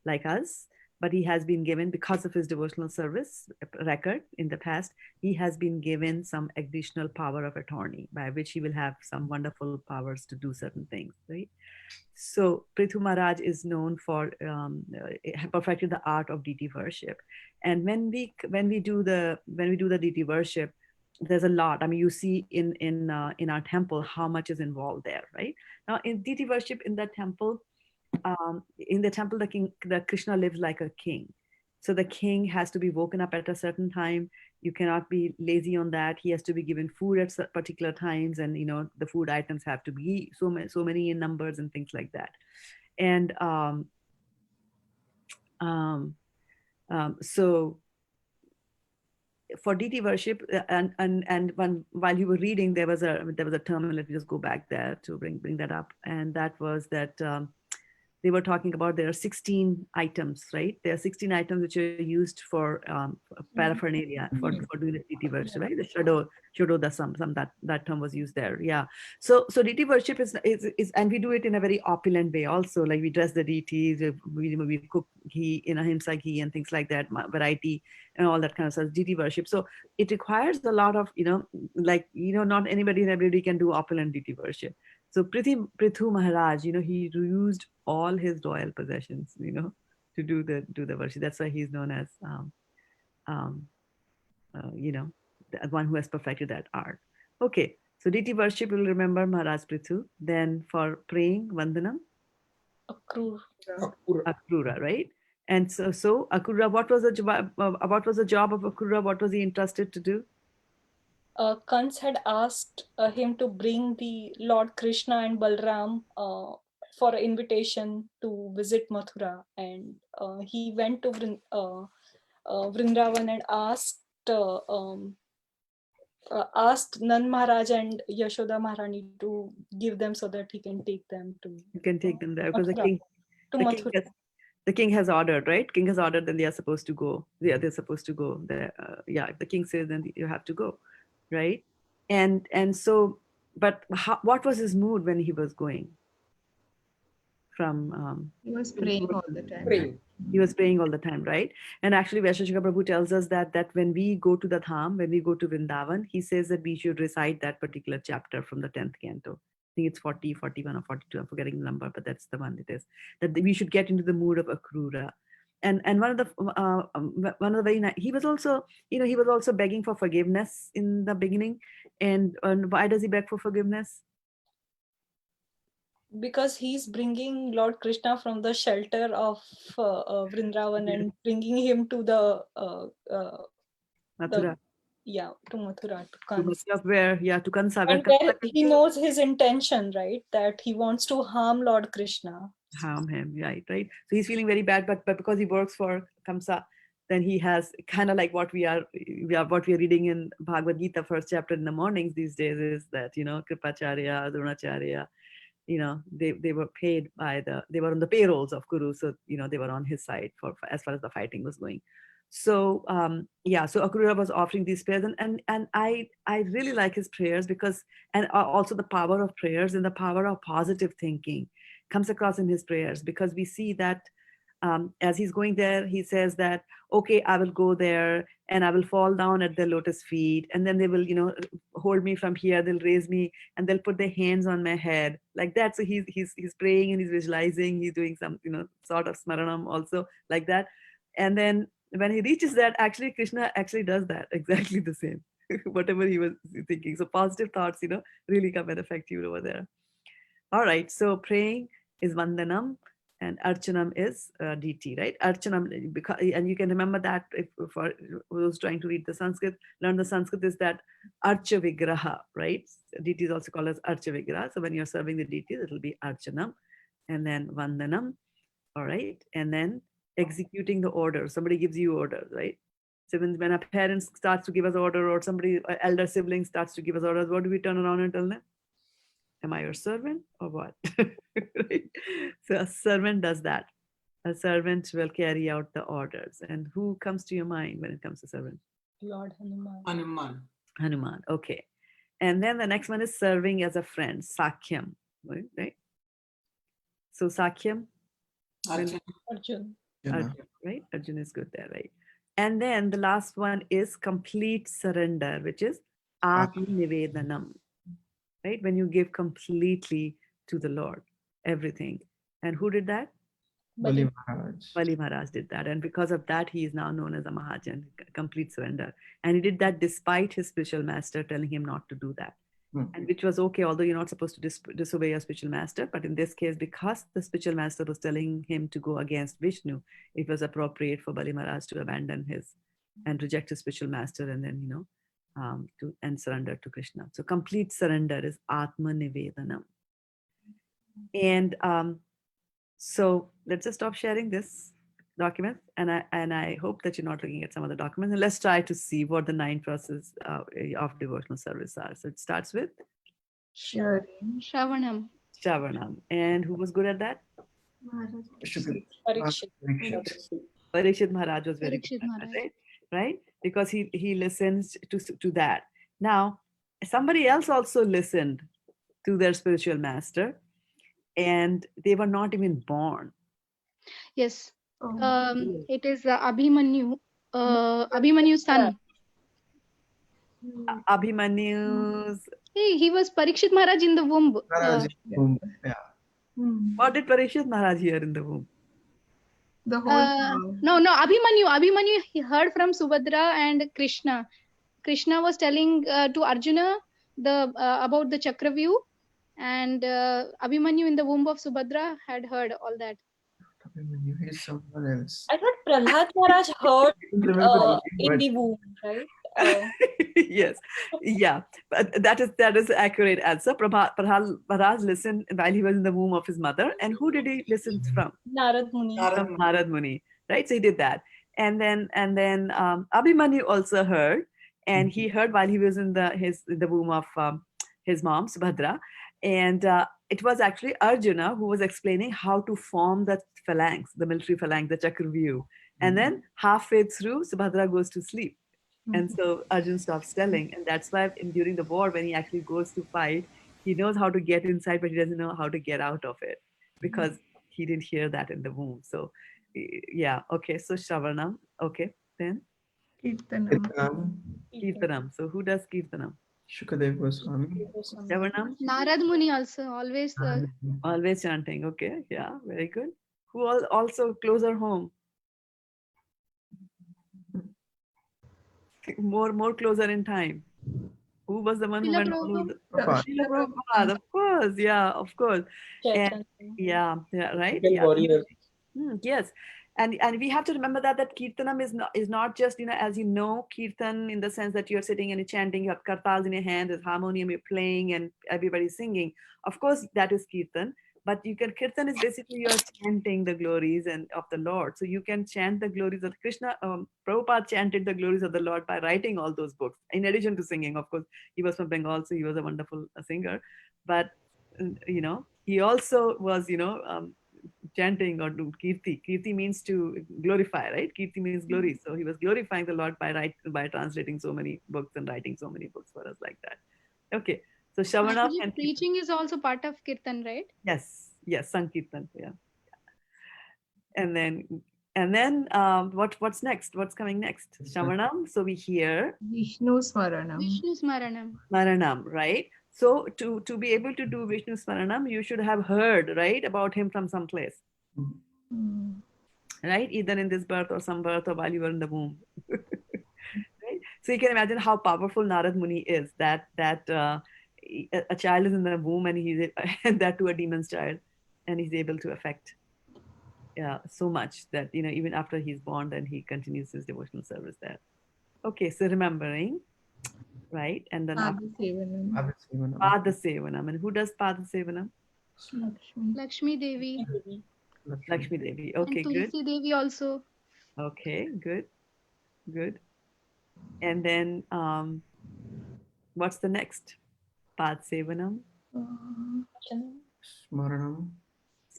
like us, but he has been given, because of his devotional service record in the past, he has been given some additional power of attorney by which he will have some wonderful powers to do certain things, right? So Prithu Maharaj is known for perfecting the art of deity worship. And when we do the deity worship, there's a lot. I mean, you see in our temple how much is involved there, right? Now in deity worship in the temple, the Krishna lives like a king. So the king has to be woken up at a certain time. You cannot be lazy on that. He has to be given food at particular times, and the food items have to be so many in numbers and things like that. And so for deity worship, and while you were reading, there was a term, and let me just go back there to bring that up, and that was that they were talking about there are 16 items, right? There are 16 items which are used for paraphernalia for doing the deity worship, right? The Shraddha dasam, that term was used there. Yeah. So deity worship is, and we do it in a very opulent way also. Like we dress the deities, we cook ghee in ahimsa ghee and things like that, variety and all that kind of stuff. Deity worship. So it requires a lot of, not anybody and everybody can do opulent deity worship. So Prithu Maharaj, he used all his royal possessions, to do the worship. That's why he's known as, the one who has perfected that art. Okay, so deity worship, we'll remember Maharaj Prithu. Then for praying, Vandanam, Akrur. Akrura, right? And so Akrura, what was the job of Akrura? What was he entrusted to do? Kans had asked him to bring the Lord Krishna and Balram for an invitation to visit Mathura, and he went to Vrindavan and asked Nand Maharaj and Yashoda Maharani to give them so that he can take them to. You can take them there because Mathura, the king has ordered, right? King has ordered, then they are supposed to go. They're supposed to go there. If the king says, then you have to go, right? And so, but what was his mood when he was going? He was praying all the time. He was praying all the time, right? And actually, Vaisheshika Prabhu tells us that when we go to the Dham, when we go to Vrindavan, he says that we should recite that particular chapter from the 10th canto. I think it's 40, 41 or 42. I'm forgetting the number, but that's the one it is. That we should get into the mood of Akrura. And one of the very nice, he was also begging for forgiveness in the beginning. And why does he beg for forgiveness? because he's bringing Lord Krishna from the shelter of Vrindavan and bringing him to the Mathura. to Mathura, to To Kans. Mathura, where, to Kansa. And where he knows his intention, right? That he wants to harm Lord Krishna. Harm him, right? So he's feeling very bad, but because he works for Kamsa, then he has kind of like what we are reading in Bhagavad Gita, first chapter in the mornings these days, is that, Kripacharya, Dronacharya, they were paid they were on the payrolls of Kuru, so they were on his side for as far as the fighting was going. So so Akrura was offering these prayers, and I really like his prayers, because, and also the power of prayers and the power of positive thinking comes across in his prayers, because we see that as he's going there, he says that, okay, I will go there and I will fall down at their lotus feet, and then they will, hold me from here, they'll raise me, and they'll put their hands on my head, like that. So he's praying and he's visualizing, he's doing some, sort of smaranam also, like that. And then when he reaches that, actually Krishna actually does that exactly the same, whatever he was thinking. So positive thoughts, really come and affect you over there. All right, so praying is vandanam, and archanam is DT, right? Archanam, because, and you can remember that if for those trying to read the Sanskrit, learn the Sanskrit, is that archa vigraha, right? DT is also called as archa vigraha. So when you're serving the DT, it'll be archanam, and then vandanam, all right? And then executing the order. Somebody gives you orders, right? So when a parent starts to give us order, or somebody, elder sibling starts to give us orders, what do we turn around and tell them? Am I your servant or what? Right? So a servant does that. A servant will carry out the orders. And who comes to your mind when it comes to servant? Lord Hanuman. Hanuman, okay. And then the next one is serving as a friend, Sakyam, right? So Sakyam, Arjun. right? Arjun is good there, right? And then the last one is complete surrender, which is Atmanivedanam, right? When you give completely to the Lord, everything. And who did that? Bali Maharaj. Bali Maharaj did that. And because of that, he is now known as a Mahajan, complete surrender. And he did that despite his spiritual master telling him not to do that. And which was okay, although you're not supposed to disobey your spiritual master. But in this case, because the spiritual master was telling him to go against Vishnu, it was appropriate for Bali Maharaj to abandon his and reject his spiritual master, and then, and surrender to Krishna. So complete surrender is Atma Nivedanam. And so let's just stop sharing this document, and I hope that you're not looking at some other documents, and let's try to see what the 9 processes of devotional service are. So it starts with Shravanam. And who was good at that? Parikshit Maharaj was very good at that, right? Because he listens to that. Now, somebody else also listened to their spiritual master, and they were not even born. Yes. It is Abhimanyu. Abhimanyu's son. Abhimanyu's. He was Parikshit Maharaj in the womb. What did Parikshit Maharaj hear in the womb? The whole no, Abhimanyu he heard from Subhadra and Krishna. Krishna was telling to Arjuna about the Chakravyu, and Abhimanyu in the womb of Subhadra had heard all that. Abhimanyu is someone else. I thought Prahlad Maharaj heard in the womb, right? Yes, yeah, but that is accurate answer. Prahlad Maharaj listened while he was in the womb of his mother, and who did he listen from? Narad Muni. From Narad Muni, right? So he did that, and then Abhimanyu also heard, and he heard while he was in the womb of his mom Subhadra, and it was actually Arjuna who was explaining how to form the phalanx, the military phalanx, the Chakravyu, and then halfway through Subhadra goes to sleep. And so Arjun stops telling. And that's why during the war, when he actually goes to fight, he knows how to get inside, but he doesn't know how to get out of it because he didn't hear that in the womb. So, yeah. Okay. So Shravanam. Okay. Then? Kirtanam. So who does Kirtanam? Shukadev Goswami. Shravanam? Narad Muni also always. Always chanting. Okay. Yeah. Very good. Who also closer home? More closer in time. Who? Who was the one who Srila went all over Prabhupada. Prabhupada. Srila Prabhupada, of course. Yeah, of course. And Chaitanya. yeah, right. Rebel Yeah. warrior. Yes, and we have to remember that kirtanam is not just, as kirtan in the sense that you're sitting and you're chanting, you have kartals in your hand, there's harmonium, you're playing, and everybody's singing. Of course, that is kirtan. But kirtan is basically you're chanting the glories and of the Lord. So you can chant the glories of Krishna. Prabhupada chanted the glories of the Lord by writing all those books. In addition to singing, of course, he was from Bengal, so he was a wonderful singer. But he also was, chanting or do kirti. Kirti means to glorify, right? Kirti means glory. So he was glorifying the Lord by translating so many books and writing so many books for us like that. Okay. So Shavanam Mataji, and Kirtan. preaching is also part of Kirtan, right? Yes, Sankirtan. Yeah. And then what's next? What's coming next? Shavanam. So we hear Vishnu Smaranam. Vishnu Smaranam. Smaranam, right? So to be able to do Vishnu Smaranam, you should have heard, right, about him from some place. Mm. Right? Either in this birth or some birth or while you were in the womb. Right? So you can imagine how powerful Narad Muni is, that a child is in the womb and he's and that to a demon's child, and he's able to affect so much that even after he's born, then he continues his devotional service there. Okay, so remembering, right? And then after Padasevanam. Padasevanam. Padasevanam. And who does Padasevanam? Lakshmi. Lakshmi Devi. Lakshmi Devi. Okay, And good. Tulsi Devi also. Okay, good. And then what's the next? Padsevanam. Smaranam.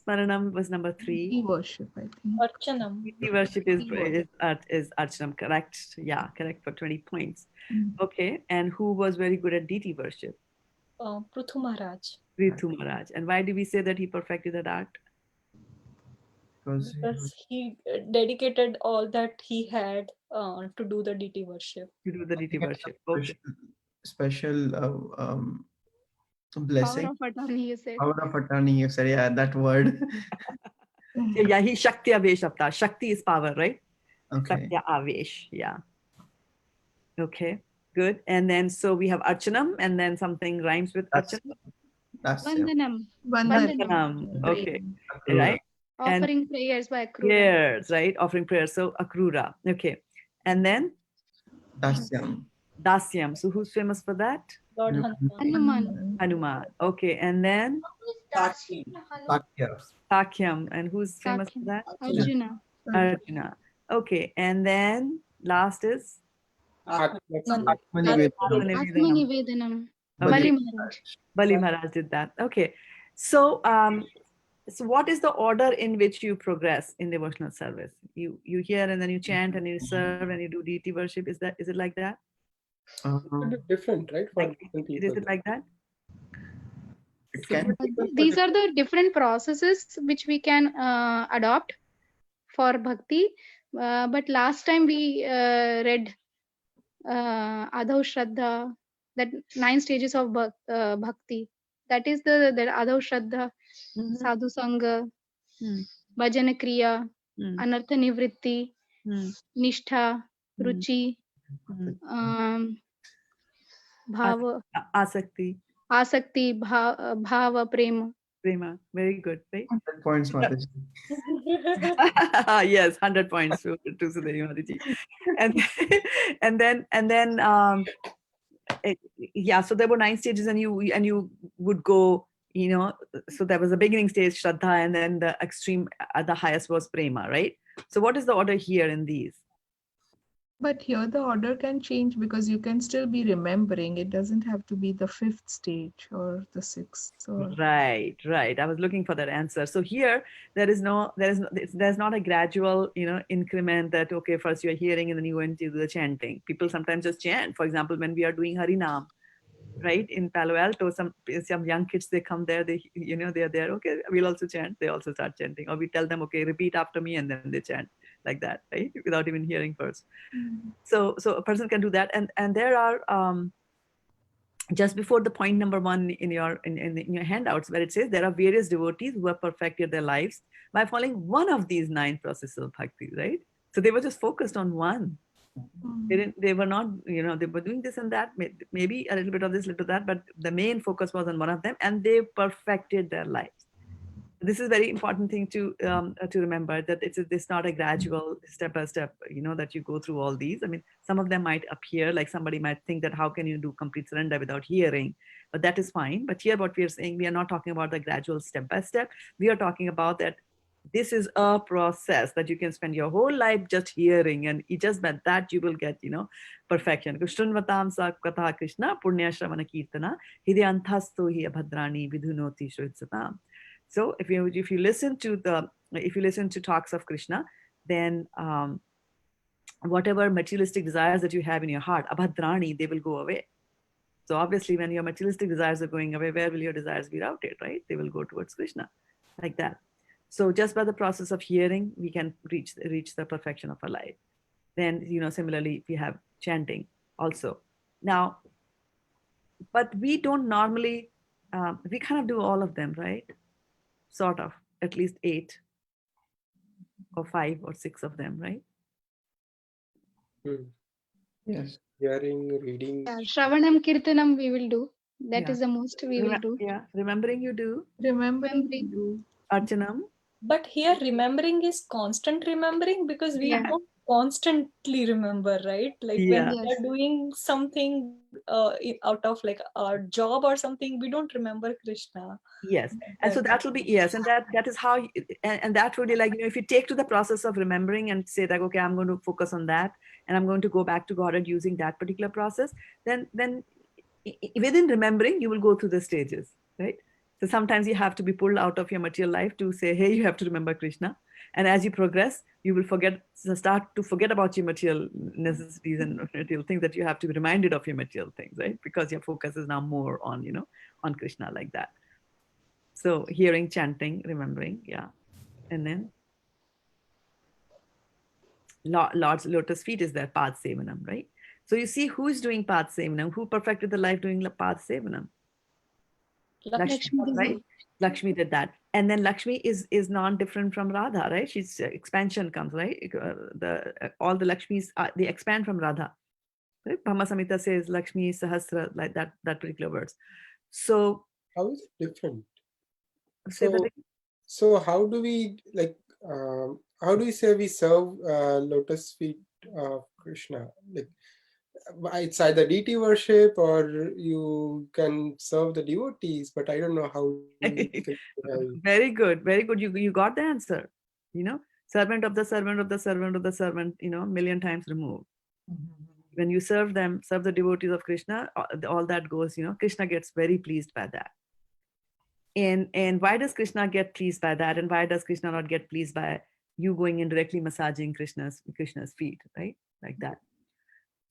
Smaranam was number 3. Deity worship, I think. Archanam. Deity worship is Archanam, correct? Yeah, correct for 20 points. Okay, and who was very good at deity worship? Prithu Maharaj. Prithu Maharaj. And why do we say that he perfected that art? Because he dedicated all that he had to do the deity worship. To do the deity worship. Okay. Special blessing. Power of attorney, you said. Power of attorney, you said, yeah, that word. Yeah, he Shakti Avesh Avtar. Shakti is power, right? Okay. Shakti Avesh, yeah. Okay, good. And then so we have Archanam, and then something rhymes with Archanam. That's Vandanam. Vandanam. Okay, right. Offering prayers by Akrura. Prayers, right? Offering prayers. So Akrura. Okay. And then Dasyam. Dasyam. So who's famous for that? Lord Hanuman. Hanuman. Okay. And then Sakshi. Sakyam. And who's famous for that? Arjuna. Arjuna. Okay. And then last is Atmanivedanam. Atmanivedanam. Okay. Bali Maharaj. Bali Maharaj did that. Okay. So so what is the order in which you progress in devotional service? You hear and then you chant and you serve and you do deity worship. Is it like that? Different, right? For different people. Is it like that? It can These are the different processes which we can adopt for bhakti. But last time we read Adhav Shraddha, that 9 stages of bhakti. That is the Adhav Shraddha, Sadhu Sangha, Bhajana Kriya, Anartha Nivritti, Nishtha, Ruchi, Bhava, Asakti. Bhava, Prema. Very good, right? 100 points, Mataji. Yes, 100 points to Sudevi Mataji. And then so there were 9 stages and you would go, so there was a beginning stage, Shraddha, and then the extreme, the highest was Prema, right? So what is the order here in these? But here the order can change because you can still be remembering. It doesn't have to be the 5th stage or the 6th. Or... Right. I was looking for that answer. So here there's not a gradual, increment that, okay, first you're hearing and then you go into the chanting. People sometimes just chant. For example, when we are doing Harinam, right, in Palo Alto, some young kids, they come there, they're there, okay, we'll also chant. They also start chanting, or we tell them, okay, repeat after me, and then they chant like that, right, without even hearing first. So a person can do that, and there are just before the point number 1 in your handouts, where it says there are various devotees who have perfected their lives by following one of these 9 processes of bhakti, right? So they were just focused on one. They were not, they were doing this and that, maybe a little bit of this, little that, but the main focus was on one of them, and they perfected their lives. This is very important thing to remember, that it's not a gradual step by step, that you go through all these. I mean, some of them might appear, like somebody might think that how can you do complete surrender without hearing, but that is fine. But here what we are saying, we are not talking about the gradual step by step. We are talking about that this is a process that you can spend your whole life just hearing, and just by that you will get perfection. Shrunvatam sa katha Krishna punya shravana kirtana hidyantasto hi abhadrani vidhunoti shruitsatam. So if you listen to talks of Krishna, then whatever materialistic desires that you have in your heart, abhadrani, they will go away. So obviously, when your materialistic desires are going away, where will your desires be routed, right? They will go towards Krishna, like that. So just by the process of hearing, we can reach the perfection of our life. Then, similarly, we have chanting also. Now, but we don't normally, we kind of do all of them, right? Sort of, at least 8 or 5 or 6 of them, right? Yes. Hearing, reading. Yeah, Shravanam Kirtanam we will do. That Yeah. is the most we will do. Yeah, remembering you do. Remembering you do. Archanam. But here remembering is constant remembering, because we Yeah. don't constantly remember, right? Like when Yeah. we Yes. are doing something out of like our job or something, we don't remember Krishna. Yes, and so that will be, yes, and that is how, and that really, like, if you take to the process of remembering and say that, okay, I'm going to focus on that, and I'm going to go back to Godhead using that particular process, then within remembering, you will go through the stages, right? So sometimes you have to be pulled out of your material life to say, hey, you have to remember Krishna. And as you progress, you will start to forget about your material necessities and material things, that you have to be reminded of your material things, right? Because your focus is now more on, on Krishna, like that. So hearing, chanting, remembering, yeah. And then Lord's lotus feet is their Pad Sevanam, right? So you see who's doing Pad Sevanam, who perfected the life doing Pad Sevanam? Lakshmi, right? Lakshmi did that. And then Lakshmi is non-different from Radha, right? She's expansion comes, right? All the Lakshmis, they expand from Radha. Right? Brahma Samhita says Lakshmi Sahasra, like that particular words. So How is it different? say that again. So how do we how do we say we serve lotus feet of Krishna? Like, it's either deity worship or you can serve the devotees, but I don't know how do we Very good, very good. You got the answer. Servant of the servant of the servant of the servant, million times removed. When you serve them, serve the devotees of Krishna, all that goes, Krishna gets very pleased by that. And why does Krishna get pleased by that? And why does Krishna not get pleased by you going and directly massaging Krishna's feet, right? Like that.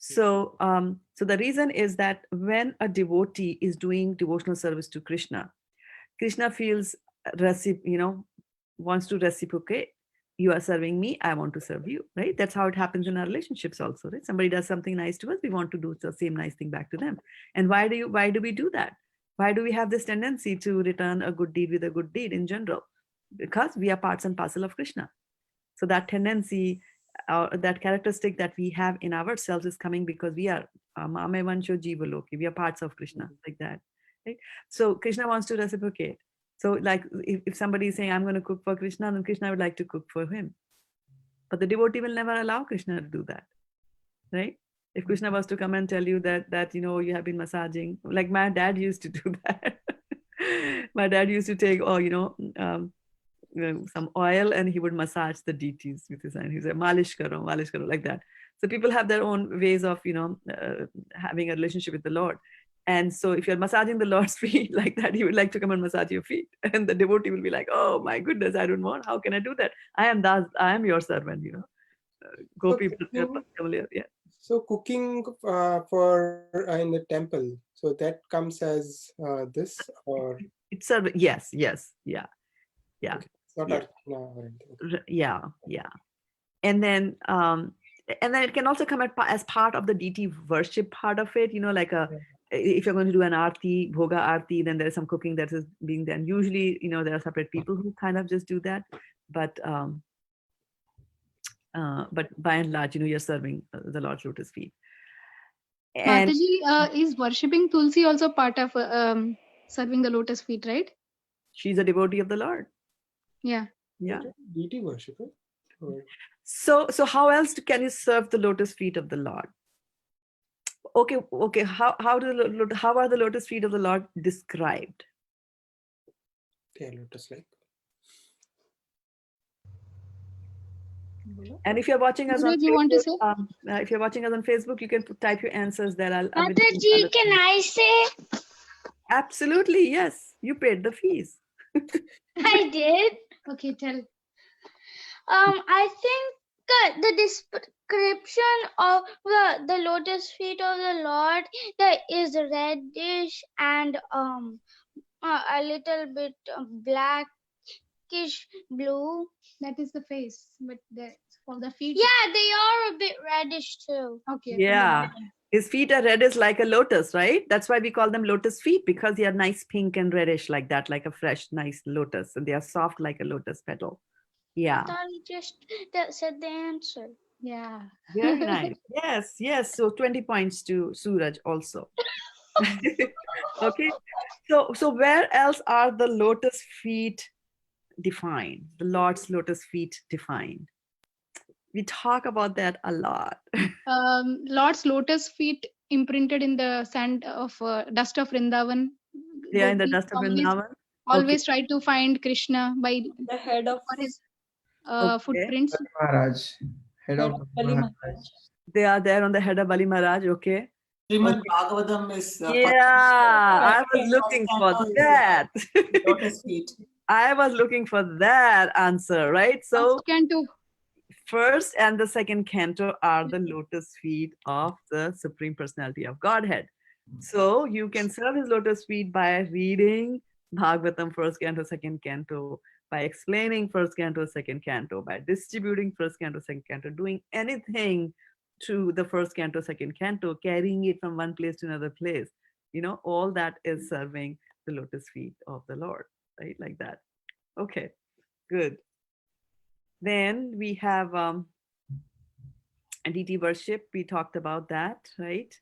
So the reason is that when a devotee is doing devotional service to Krishna, Krishna feels wants to reciprocate. You are serving me, I want to serve you, right? That's how it happens in our relationships also, right? Somebody does something nice to us, we want to do the same nice thing back to them. And why do we do that? Why do we have this tendency to return a good deed with a good deed in general? Because we are parts and parcel of Krishna. So that tendency, that characteristic that we have in ourselves is coming because we are Mame Vansho Jiva Loki. We are parts of Krishna, like that. Right? So Krishna wants to reciprocate. So like if somebody is saying, I'm going to cook for Krishna, then Krishna would like to cook for him. But the devotee will never allow Krishna to do that. Right? If Krishna was to come and tell you that you have been massaging, like my dad used to do that. My dad used to take some oil and he would massage the deities with his hand. He said, malish karo, like that. So people have their own ways of, having a relationship with the Lord. And so if you're massaging the Lord's feet like that, he would like to come and massage your feet. And the devotee will be like, oh my goodness, I don't want, how can I do that? I am your servant, Gopi. Yeah. So cooking for in the temple, so that comes as this, or it's a yes, yeah. Okay. It's not Archana or anything. Yeah. And then it can also come as part of the deity worship part of it, like if you're going to do an arti, bhoga arti, then there's some cooking that is being done. Usually, there are separate people who kind of just do that. But But by and large, you're serving the Lord's lotus feet. And Mataji, is worshipping Tulsi also part of serving the lotus feet, right? she's a devotee of the Lord. Yeah. Yeah. Deity worship. Or So how else can you serve the lotus feet of the Lord? Okay. How are the lotus feet of the Lord described? they are lotus-like. And if you're watching us on Suraj, you want to Facebook, say? if you're watching us on Facebook, you can type your answers there. I'll Mataji, can I say? Absolutely, yes. You paid the fees. I did. Okay, tell. I think the description of the lotus feet of the Lord that is reddish and a little bit blackish blue. That is the face, but for the feet. Yeah, they are a bit reddish too. Okay. Yeah. His feet are reddish like a lotus, right? That's why we call them lotus feet, because they are nice pink and reddish like that, like a fresh, nice lotus. And they are soft like a lotus petal. Yeah. I thought he just said the answer. Yeah. Very nice. Yes. So 20 points to Suraj also. Okay. So where else are the lotus feet defined? The Lord's lotus feet defined. We talk about that a lot. Lord's lotus feet imprinted in the sand of dust of Vrindavan. They are in the dust of always, Vrindavan. always try to find Krishna by The head of for his Okay. footprints. Maharaj, head of Bali Maharaj. Maharaj. They are there on the head of Bali Maharaj. Okay. Srimad Bhagavatam is Yeah, I was looking for that. lotus feet. I was looking for that answer, right? So First canto. first and the second canto are the lotus feet of the Supreme Personality of Godhead. So you can serve his lotus feet by reading Bhagavatam first canto, second canto, by explaining first canto, second canto, by distributing first canto, second canto, doing anything to the first canto, second canto, carrying it from one place to another place. All that is serving the lotus feet of the Lord, right? Like that. Okay, good. Then we have deity worship. We talked about that, right?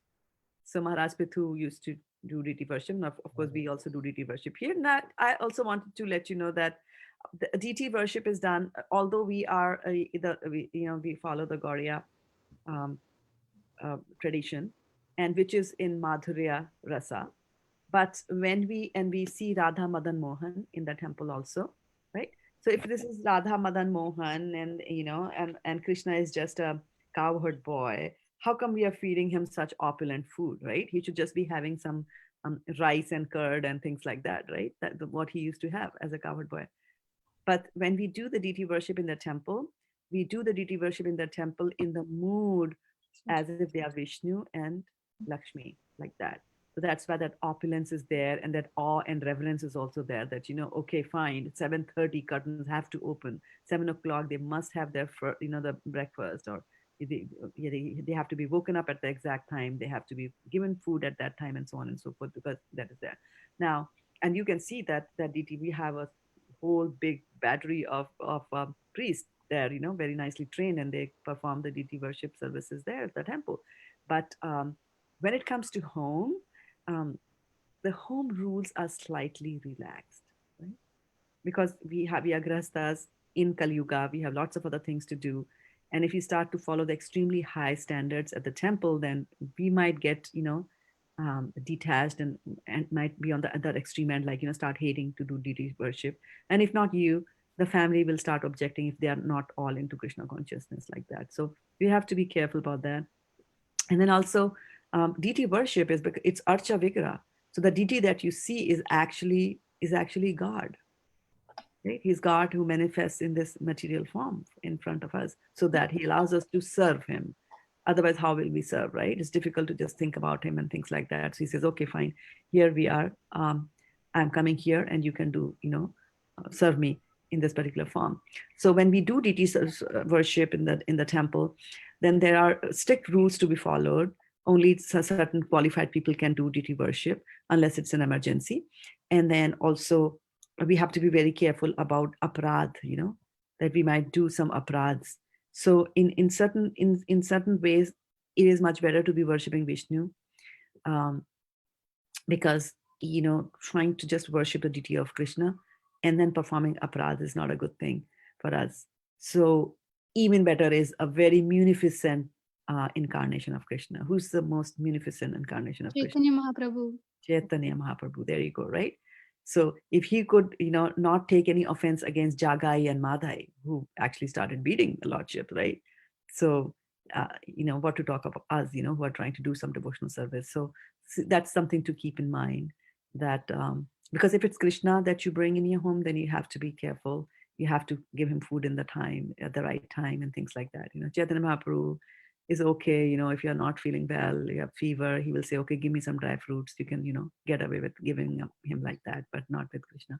So Maharaj Pithu used to do deity worship. Now, of course, we also do deity worship here. Now, I also wanted to let you know that the deity worship is done, although we are we follow the Gaudiya tradition, and which is in Madhurya Rasa. But when we see Radha Madan Mohan in the temple also, right? So if this is Radha Madan Mohan and Krishna is just a cowherd boy, how come we are feeding him such opulent food, right? He should just be having some rice and curd and things like that, right? That's what he used to have as a cowherd boy. But when we do the deity worship in the temple, we do the deity worship in the temple in the mood as if they are Vishnu and Lakshmi, like that. So that's why that opulence is there, and that awe and reverence is also there. That okay, fine, 7:30 curtains have to open. 7 o'clock they must have their the breakfast, or they have to be woken up at the exact time. They have to be given food at that time, and so on and so forth, because that is there. Now, and you can see that deity, we have a whole big battery of priests there, very nicely trained, and they perform the deity worship services there at the temple. But when it comes to home, the home rules are slightly relaxed, right? Because we are grahasthas in Kali Yuga, we have lots of other things to do. And if you start to follow the extremely high standards at the temple, then we might get, detached and might be on the other extreme end, like, start hating to do deity worship. And if not you, the family will start objecting if they are not all into Krishna consciousness like that. So we have to be careful about that. And then also, deity worship is because it's Archa Vigra. So the deity that you see is actually God. Right? He's God who manifests in this material form in front of us, so that he allows us to serve him. Otherwise, how will we serve, right? It's difficult to just think about him and things like that. So he says, okay, fine, here we are. I'm coming here, and you can do, serve me in this particular form. So when we do deity worship in the temple, then there are strict rules to be followed. Only certain qualified people can do deity worship unless it's an emergency. And then also we have to be very careful about aparadh, that we might do some aparadhs. So in certain ways, it is much better to be worshipping Vishnu, um, because trying to just worship the deity of Krishna and then performing aparadh is not a good thing for us. So even better is a very munificent incarnation of Krishna. Who's the most munificent incarnation of Krishna? Chaitanya Mahaprabhu. Chaitanya Mahaprabhu. There you go, right? So if he could, not take any offense against Jagai and Madhai, who actually started beating the Lordship, right? So, what to talk about us, who are trying to do some devotional service. So that's something to keep in mind, that because if it's Krishna that you bring in your home, then you have to be careful. You have to give him food in the time, at the right time, and things like that. Chaitanya Mahaprabhu is okay. If you're not feeling well, you have fever, he will say, okay, give me some dry fruits. You can, get away with giving him like that, but not with Krishna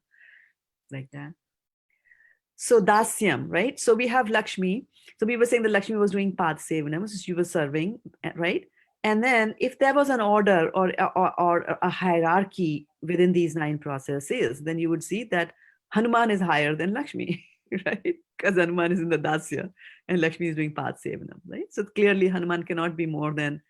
like that. So dasyam, right? So we have Lakshmi. So we were saying that Lakshmi was doing path sevanam, so she was serving, right? And then if there was an order or a hierarchy within these 9 processes, then you would see that Hanuman is higher than Lakshmi, right? Because Hanuman is in the dasya and Lakshmi is doing path sevanam, right? So clearly Hanuman cannot be more than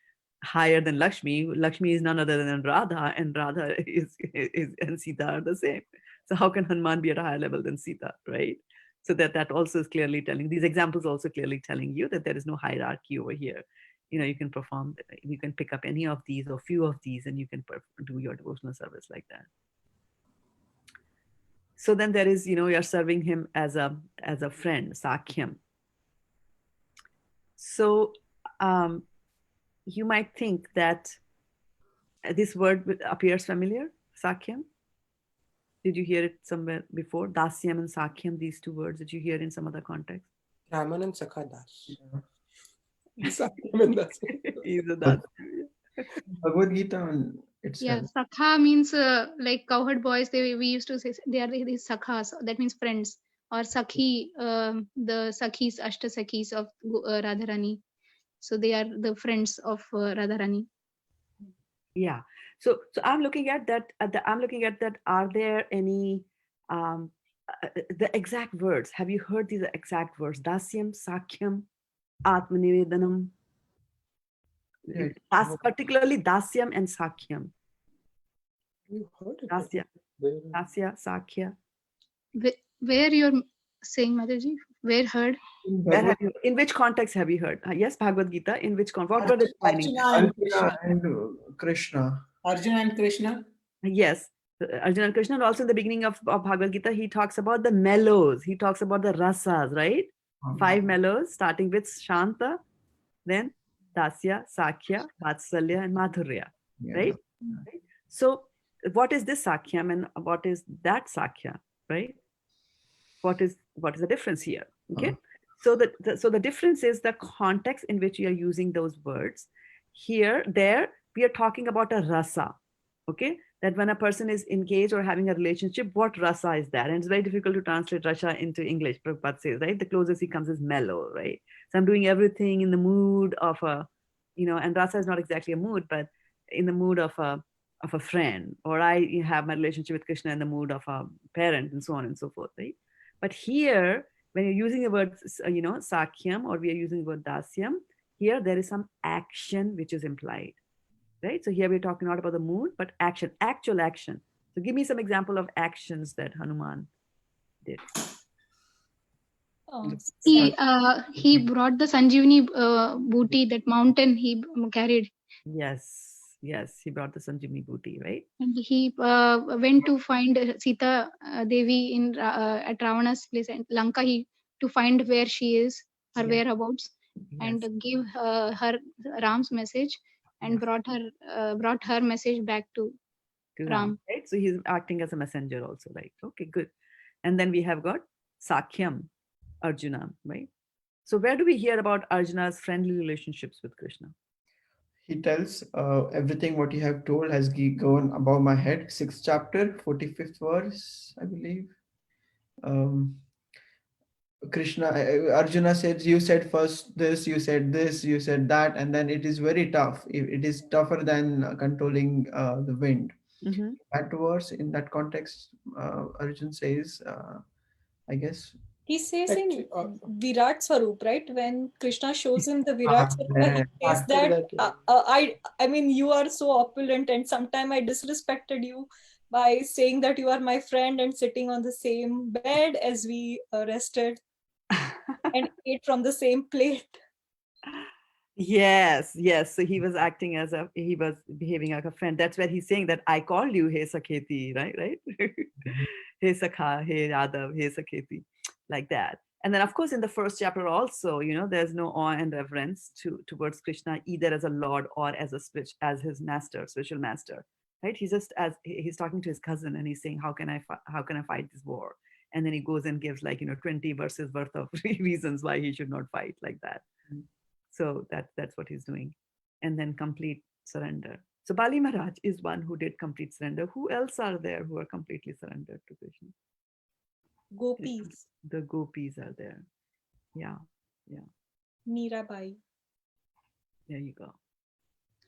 higher than Lakshmi. Lakshmi is none other than Radha, and Radha is and Sita are the same. So how can Hanuman be at a higher level than Sita, right? So that also is clearly telling, these examples also clearly telling you that there is no hierarchy over here. You can perform, you can pick up any of these or few of these, and you can do your devotional service like that. So then there is, you're serving him as a friend, Sakhyam. So you might think that this word appears familiar, Sakhyam. Did you hear it somewhere before? Dasyam and Sakhyam, these 2 words, did you hear in some other context? Raman and Sakha Das. He's a Das. Bhagavad Gita itself. Yeah, Sakha means like cowherd boys. We used to say they are these Sakhas. That means friends. Or Sakhi, the Sakhis, Ashta Sakhis of Radharani. So they are the friends of Radharani. Yeah. So I'm looking at that. Are there any the exact words? Have you heard these exact words? Dasyam, Sakhyam, Atmanivedanam. Yeah, Particularly Dasyam and Sakhyam. You heard it. Dasya, Dasya, Sakhya. Where you're saying, Mataji? Where heard? In which context have you heard? Yes, Bhagavad Gita. In which context? What were they defining? Arjuna and Krishna. Arjuna and Krishna. Yes, Arjuna and Krishna. And also in the beginning of Bhagavad Gita, he talks about the mellows. He talks about the rasas, right? 5 mellows, starting with Shanta, then Dasya, Sakhya, Vatsalya, and Madhurya, right? So what is this Sakhyam and what is that Sakhya, right? What is the difference here? Okay. So the difference is the context in which you are using those words. There, we are talking about a rasa, okay? That when a person is engaged or having a relationship, what rasa is that? And it's very difficult to translate rasa into English. Prabhupada says, right? The closest he comes is mellow, right? So I'm doing everything in the mood of a, and rasa is not exactly a mood, but in the mood of a friend, or I have my relationship with Krishna in the mood of a parent, and so on and so forth, right? But here, when you're using the word, Sakhyam, or we are using the word Dasyam, here there is some action which is implied, right? So here we're talking not about the mood, but action, actual action. So give me some example of actions that Hanuman did. He brought the Sanjeevani booty, that mountain he carried. Yes, he brought the Sanjeevani booty, right? And he went to find Sita Devi in at Ravana's place and Lanka. To find where she is, her whereabouts, and give her Ram's message, and brought her message back to Ram. Right? So he's acting as a messenger also, right? Okay, good. And then we have got Sakhyam, Arjuna, right? So where do we hear about Arjuna's friendly relationships with Krishna? He tells everything what you have told has gone above my head. 6th chapter, 45th verse, I believe. Arjuna says, you said first this, you said that, and then it is very tough. It is tougher than controlling the wind. That verse, in that context, Arjun says, I guess, He says Actually, in Virat Swarup, right? When Krishna shows him the Virat Swarup, he says after that, that, I mean, you are so opulent, and sometime I disrespected you by saying that you are my friend and sitting on the same bed as we rested and ate from the same plate. Yes, yes. So he was acting as he was behaving like a friend. That's where he's saying that I called you, hey Sakheti, right? Hey Sakha, hey Yadav, hey Sakheti, like that. And then, of course, in the first chapter also, there's no awe and reverence towards Krishna either as a lord or as as his master, spiritual master, right? He's talking to his cousin and he's saying, how can I fight this war? And then he goes and gives 20 verses worth of reasons why he should not fight, like that. So that's what he's doing. And then complete surrender. So Bali Maharaj is one who did complete surrender. Who else are there who are completely surrendered to Krishna? Gopis. The gopis are there. Yeah. Mirabai. There you go.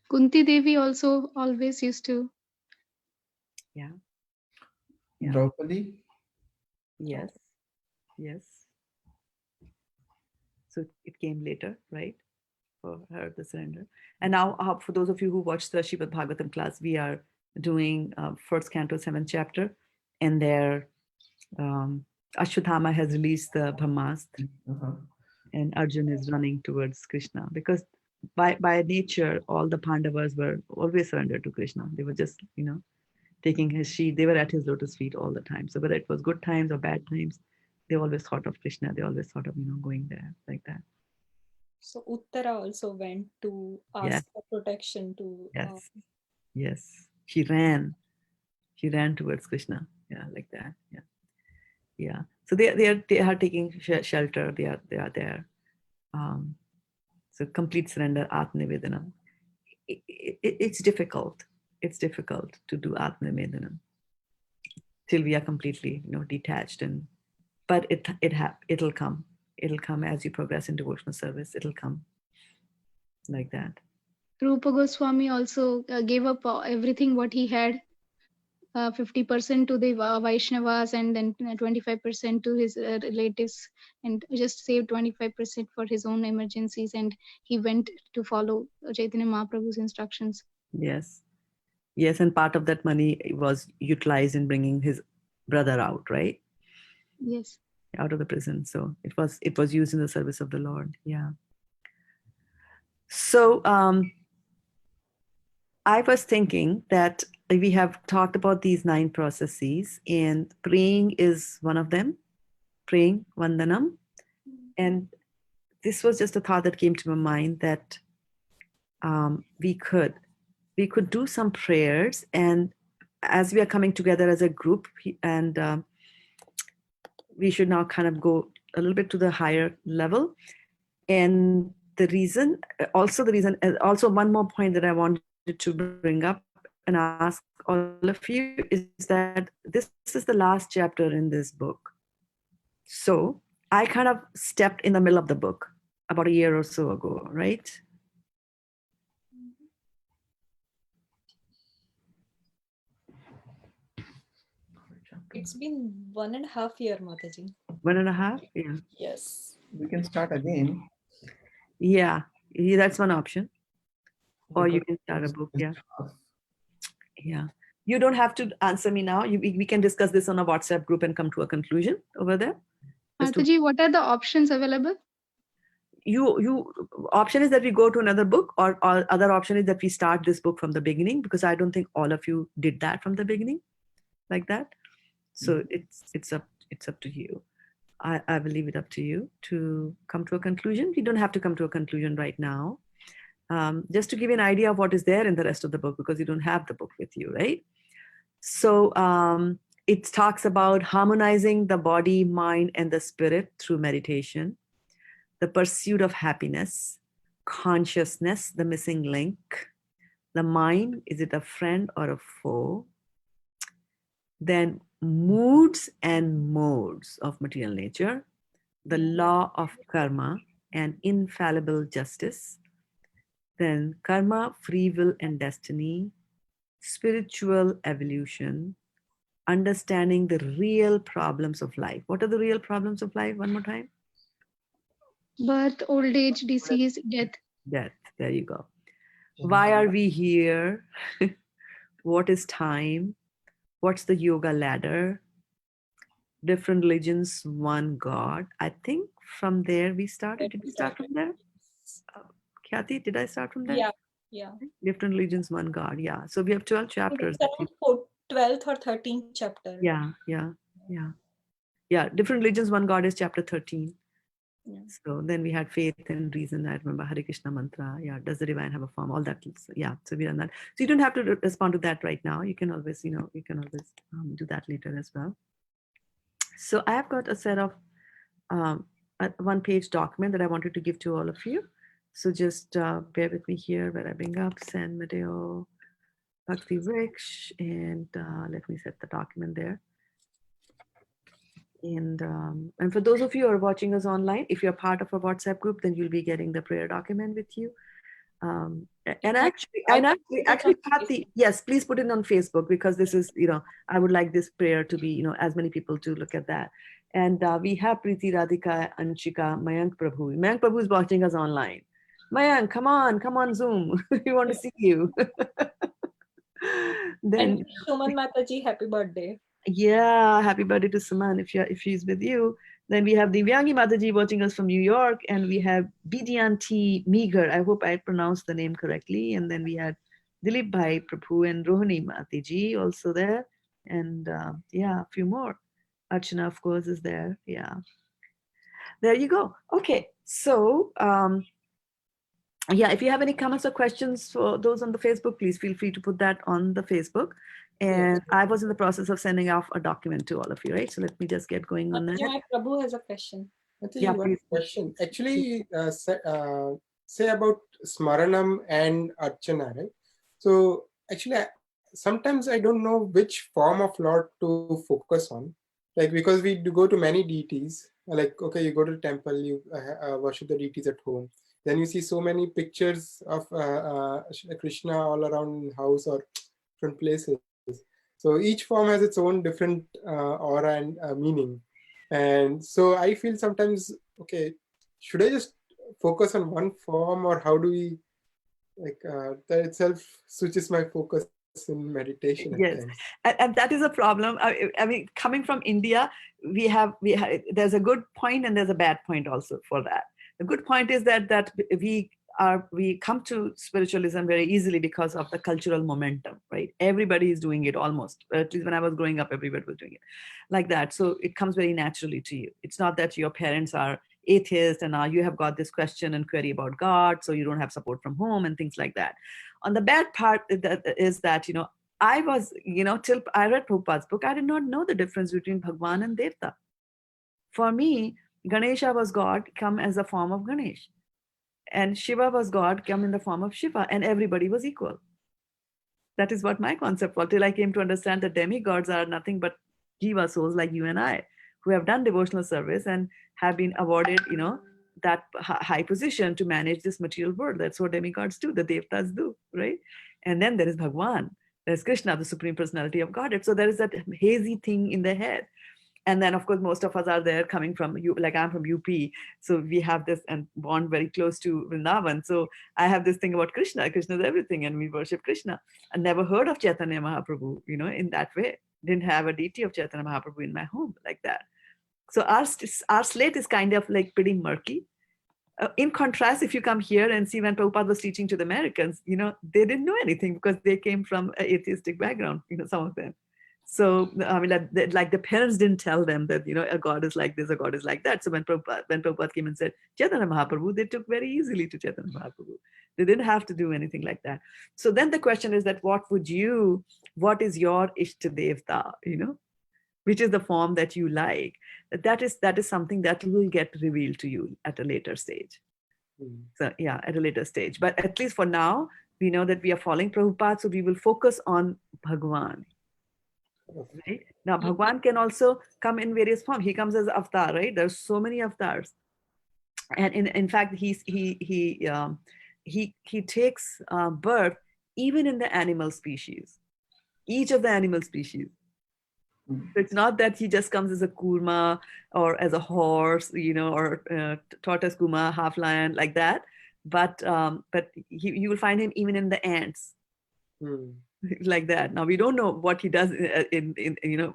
Kunti Devi also always used to. Yeah. Draupadi? Yes. So it came later, right? For her, the surrender. And now, for those of you who watched the Srimad Bhagavatam class, we are doing first canto, 7th chapter, and there Ashwatthama has released the Brahmastra, and Arjun is running towards Krishna because by nature, all the Pandavas were always surrendered to Krishna. They were just, taking his sheet. They were at his lotus feet all the time. So whether it was good times or bad times, they always thought of Krishna. They always thought of, going there like that. So Uttara also went to ask for protection to. Yes. She ran towards Krishna. Yeah, like that. Yeah. So they are taking shelter. They are there. So complete surrender, Atma-nivedanam. It's difficult. It's difficult to do Atma-nivedanam till we are completely, detached. But it'll come. It'll come as you progress in devotional service. It'll come like that. Rupa Goswami also gave up everything what he had, 50% to the Vaishnavas and then 25% to his relatives, and just saved 25% for his own emergencies, and he went to follow Chaitanya Mahaprabhu's instructions. Yes, and part of that money was utilized in bringing his brother out, right? Yes. Out of the prison. So it was used in the service of the Lord. Yeah. So I was thinking that we have talked about these 9 processes, and praying is one of them. Praying, Vandanam. And this was just a thought that came to my mind that we could do some prayers, and as we are coming together as a group, and we should now kind of go a little bit to the higher level. And also one more point that I wanted to bring up and ask all of you is that this is the last chapter in this book. So I kind of stepped in the middle of the book about a year or so ago, right? It's been 1.5 years, Mataji. 1.5? Yeah. Yes. We can start again. Yeah, that's one option. Or you can start a book. Yeah. You don't have to answer me now. We can discuss this on a WhatsApp group and come to a conclusion over there. Mataji, what are the options available? Option is that we go to another book, or other option is that we start this book from the beginning, because I don't think all of you did that from the beginning like that. So it's up to you. I will leave it up to you to come to a conclusion. We don't have to come to a conclusion right now. Just to give you an idea of what is there in the rest of the book, because you don't have the book with you, right? So it talks about harmonizing the body, mind, and the spirit through meditation, the pursuit of happiness, consciousness, the missing link, the mind, is it a friend or a foe? Then moods and modes of material nature, the law of karma and infallible justice, then karma, free will and destiny, spiritual evolution, understanding the real problems of life. What are the real problems of life? One more time. Birth, old age, disease, death. Death. There you go. Why are we here? What is time? What's the yoga ladder? Different religions, one God. I think from there we started. Did we start from there? Khyati, did I start from there? Yeah, yeah. Different religions, one God. Yeah. So we have 12 chapters. It's around 12th or 13th chapter. Yeah. Different religions, one God is chapter 13. Yeah. So then we had faith and reason. I remember Hare Krishna mantra. Yeah. Does the divine have a form? All that. Yeah. So we done that. So you don't have to respond to that right now. You can always, do that later as well. So I have got a set of a 1-page document that I wanted to give to all of you. So just bear with me here where I bring up San Mateo, Bhakti Vrksa, and let me set the document there. And for those of you who are watching us online, if you're part of a WhatsApp group, then you'll be getting the prayer document with you. And actually, Bhakti, yes, please put it on Facebook, because this is, I would like this prayer to be, as many people to look at that. And we have Preeti, Radhika, Anshika, Mayank Prabhu. Mayank Prabhu is watching us online. Mayank, come on Zoom. We want to see you. Then And Suman Mataji, happy birthday. Yeah, happy birthday to Suman if she's with you. Then we have Divyangi Mataji watching us from New York, and we have Bidyanti Meager. I hope I pronounced the name correctly. And then we had Dilip Bhai Prabhu and Rohini Mataji also there. And a few more. Archana, of course, is there. Yeah. There you go. Okay. So, if you have any comments or questions for those on the Facebook, please feel free to put that on the Facebook. And I was in the process of sending off a document to all of you, right? So let me just get going on that. Prabhu has a question. Yeah, one question. Actually, say about Smaranam and Archana, right? So actually, sometimes I don't know which form of Lord to focus on. Like, because we do go to many deities, like, okay, you go to the temple, you worship the deities at home. Then you see so many pictures of Krishna all around the house or different places. So each form has its own different aura and meaning. And so I feel sometimes, okay, should I just focus on one form, or how do we, that itself switches my focus in meditation at Yes, times. and that is a problem. I mean, coming from India, we have there's a good point and there's a bad point also for that. The good point is that we come to spiritualism very easily because of the cultural momentum, right? Everybody is doing it almost. At least when I was growing up, everybody was doing it like that. So it comes very naturally to you. It's not that your parents are atheist and now you have got this question and query about God, so you don't have support from home and things like that. On the bad part is that, I was, till I read Prabhupada's book, I did not know the difference between Bhagwan and Devta. For me, Ganesha was God come as a form of Ganesh. And Shiva was God come in the form of Shiva, and everybody was equal. That is what my concept was, till I came to understand that demigods are nothing but jiva souls like you and I, who have done devotional service and have been awarded, that high position to manage this material world. That's what demigods do, the devtas do, right? And then there is Bhagwan, there's Krishna, the Supreme Personality of Godhead. So there is that hazy thing in the head. And then, of course, most of us are there coming from, like I'm from UP. So we have this and bond very close to Vrindavan. So I have this thing about Krishna. Krishna is everything, and we worship Krishna. I never heard of Chaitanya Mahaprabhu, in that way. Didn't have a deity of Chaitanya Mahaprabhu in my home like that. So our slate is kind of like pretty murky. In contrast, if you come here and see when Prabhupada was teaching to the Americans, they didn't know anything because they came from an atheistic background, some of them. So, I mean, like the parents didn't tell them that, a God is like this, a God is like that. So when Prabhupada came and said, Chaitanya Mahaprabhu, they took very easily to Chaitanya Mahaprabhu. They didn't have to do anything like that. So then the question is that what is your Ishta Devta, which is the form that you like? That is something that will get revealed to you at a later stage. So yeah, at a later stage. But at least for now, we know that we are following Prabhupada, so we will focus on Bhagwan. Right? Now, Bhagwan can also come in various forms. He comes as avatar, right? There's so many avatars, and in fact, he takes birth even in the animal species, each of the animal species. So it's not that he just comes as a kurma or as a horse, or tortoise kurma, half lion, like that. But you will find him even in the ants, like that. Now we don't know what he does in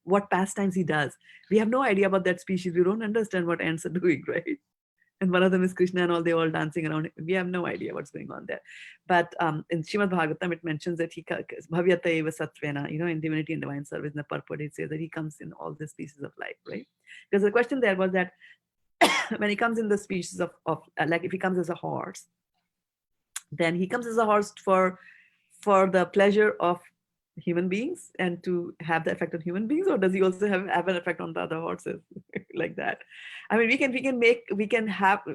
what pastimes he does. We have no idea about that species. We don't understand what ants are doing, right? And one of them is Krishna and all, they're all dancing around. We have no idea what's going on there. But in Srimad Bhagavatam, it mentions that he Bhavyata eva satvena, in divinity and divine service, in the purport, it says that he comes in all the species of life, right? Because the question there was that when he comes in the species of like if he comes as a horse, then he comes as a horse for the pleasure of human beings and to have the effect on human beings, or does he also have an effect on the other horses? Like that. I mean, we can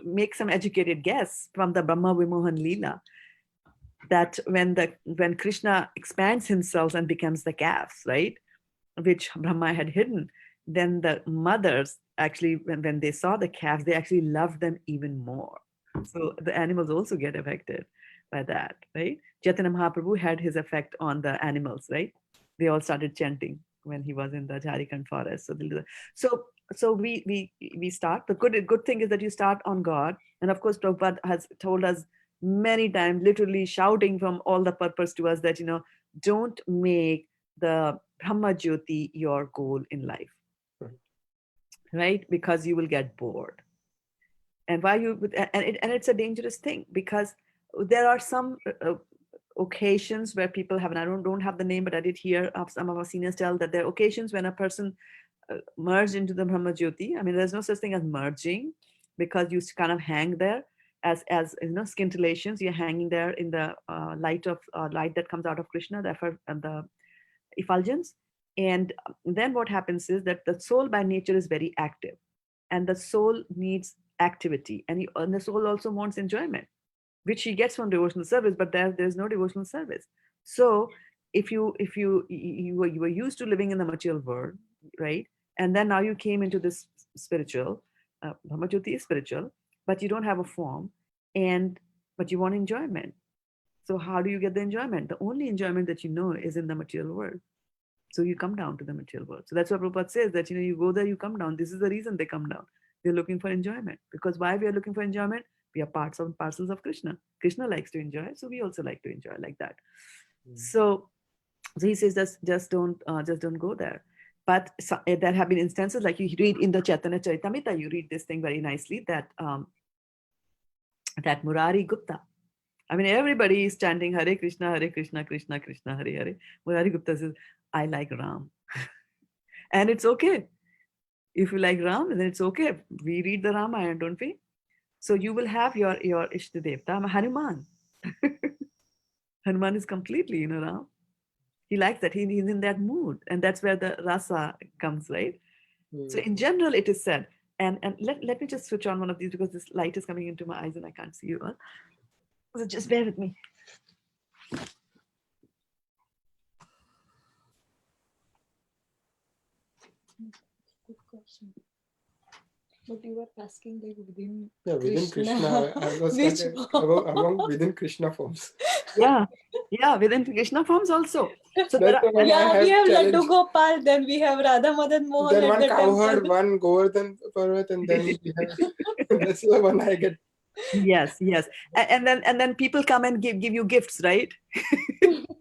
make some educated guess from the Brahma Vimohan Leela that when Krishna expands himself and becomes the calves, right, which Brahma had hidden, then the mothers actually, when they saw the calves, they actually loved them even more. So the animals also get affected by that, right? Chaitanya Mahaprabhu had his effect on the animals, right? They all started chanting when he was in the Jharkhand forest. So we start. The good thing is that you start on God, and of course Prabhupada has told us many times, literally shouting from all the purpose to us, that don't make the Brahma Jyoti your goal in life, right? Because you will get bored. And it's a dangerous thing, because there are some occasions where people have, and I don't have the name, but I did hear of some of our seniors tell that there are occasions when a person merged into the Brahma Jyoti. I mean, there's no such thing as merging, because you kind of hang there as scintillations. You're hanging there in the light that comes out of Krishna, the effulgence. And then what happens is that the soul by nature is very active, and the soul needs activity, and the soul also wants enjoyment, which he gets from devotional service, but there's no devotional service. So if you were used to living in the material world, right, and then now you came into this spiritual, Brahma Jyoti is spiritual, but you don't have a form, but you want enjoyment. So how do you get the enjoyment? The only enjoyment that you know is in the material world. So you come down to the material world. So that's what Prabhupada says, that you go there, you come down. This is the reason they come down. They're looking for enjoyment. Because why we are looking for enjoyment? We are parcels of Krishna. Krishna likes to enjoy, so we also like to enjoy, like that. So he says just don't go there. But there have been instances, like you read in the Chaitanya Charitamrita, you read this thing very nicely, that Murari Gupta, I mean, everybody is chanting Hare Krishna, Krishna Krishna, Hare Hare. Murari Gupta says, I like Ram. And it's okay. If you like Ram, then it's okay. We read the Ramayana, don't we? So you will have your Ishtadevta, Hanuman. Hanuman is completely, Ram. He likes that. He's in that mood. And that's where the rasa comes, right? So in general, it is said. And let me just switch on one of these, because this light is coming into my eyes and I can't see you all. So just bear with me. Good question. But you were asking like within Krishna. I was among within Krishna forms. Yeah, within Krishna forms also. So we have Laddu Gopal, then we have Radha Madan Mohan. Then one cowherd, one Govardhan Parvat, and then we have that's the one I get. Yes. And then people come and give you gifts, right?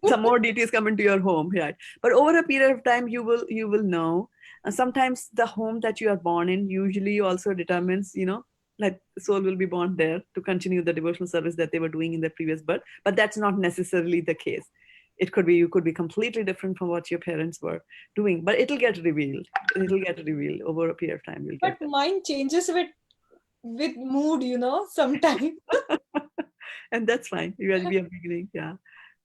Some more deities come into your home, right? But over a period of time, you will know. Sometimes the home that you are born in usually also determines, that the soul will be born there to continue the devotional service that they were doing in their previous birth. But that's not necessarily the case. It could be, you could be completely different from what your parents were doing, but it'll get revealed. Over a period of time. But mind changes with mood, sometimes. And that's fine. We are beginning,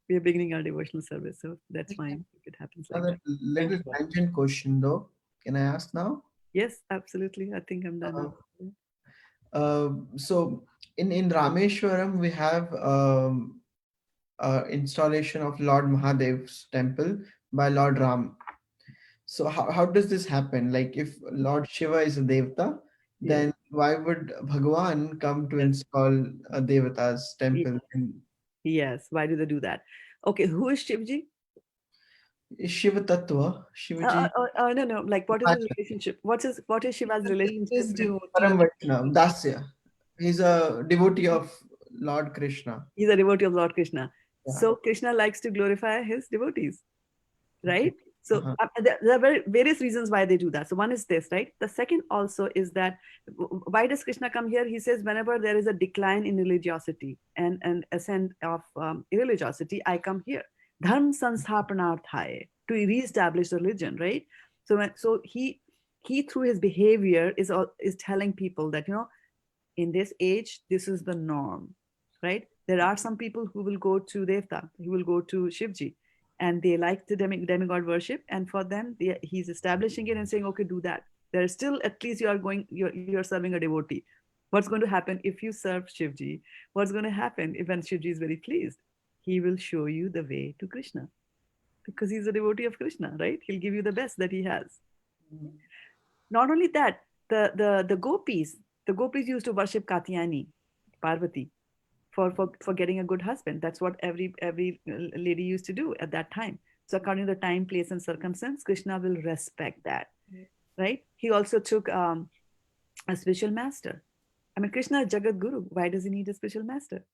we are beginning our devotional service, so that's fine. It happens like that. Little tangent question though. Can I ask now? Yes, absolutely. I think I'm done. So in Rameshwaram, we have installation of Lord Mahadev's temple by Lord Ram. So how does this happen? Like if Lord Shiva is a Devata, then why would Bhagavan come to install a Devata's temple? Yes, why do they do that? Okay, who is Shivji? Is Shiva Tattva, Shivaji, No. Like, what is his relationship? What is Shiva's relationship? His with- Param devotee. Vaishnava, Dasya. He's a devotee of Lord Krishna. He's a devotee of Lord Krishna. Yeah. So Krishna likes to glorify his devotees, right? So Uh-huh. there are various reasons why they do that. So one is this, right? The second also is that why does Krishna come here? He says whenever there is a decline in religiosity and ascent of irreligiosity, I come here. Dharm sansthapanarthaye, to reestablish the religion, right? So he through his behavior is telling people that, you know, in this age, this is the norm, right? There are some people who will go to Devta, who will go to Shivji, and they like the demigod worship. And for them, he's establishing it and saying, okay, do that. There's still, at least you're serving a devotee. What's going to happen if you serve Shivji? What's going to happen when Shivji is very pleased? He will show you the way to Krishna because he's a devotee of Krishna, right? He'll give you the best that he has. Not only that, the gopis used to worship Katyayani, Parvati, for getting a good husband. That's what every lady used to do at that time. So according to the time, place, and circumstance, Krishna will respect that, right? He also took a spiritual master. I mean, Krishna is Jagat Guru. Why does he need a spiritual master,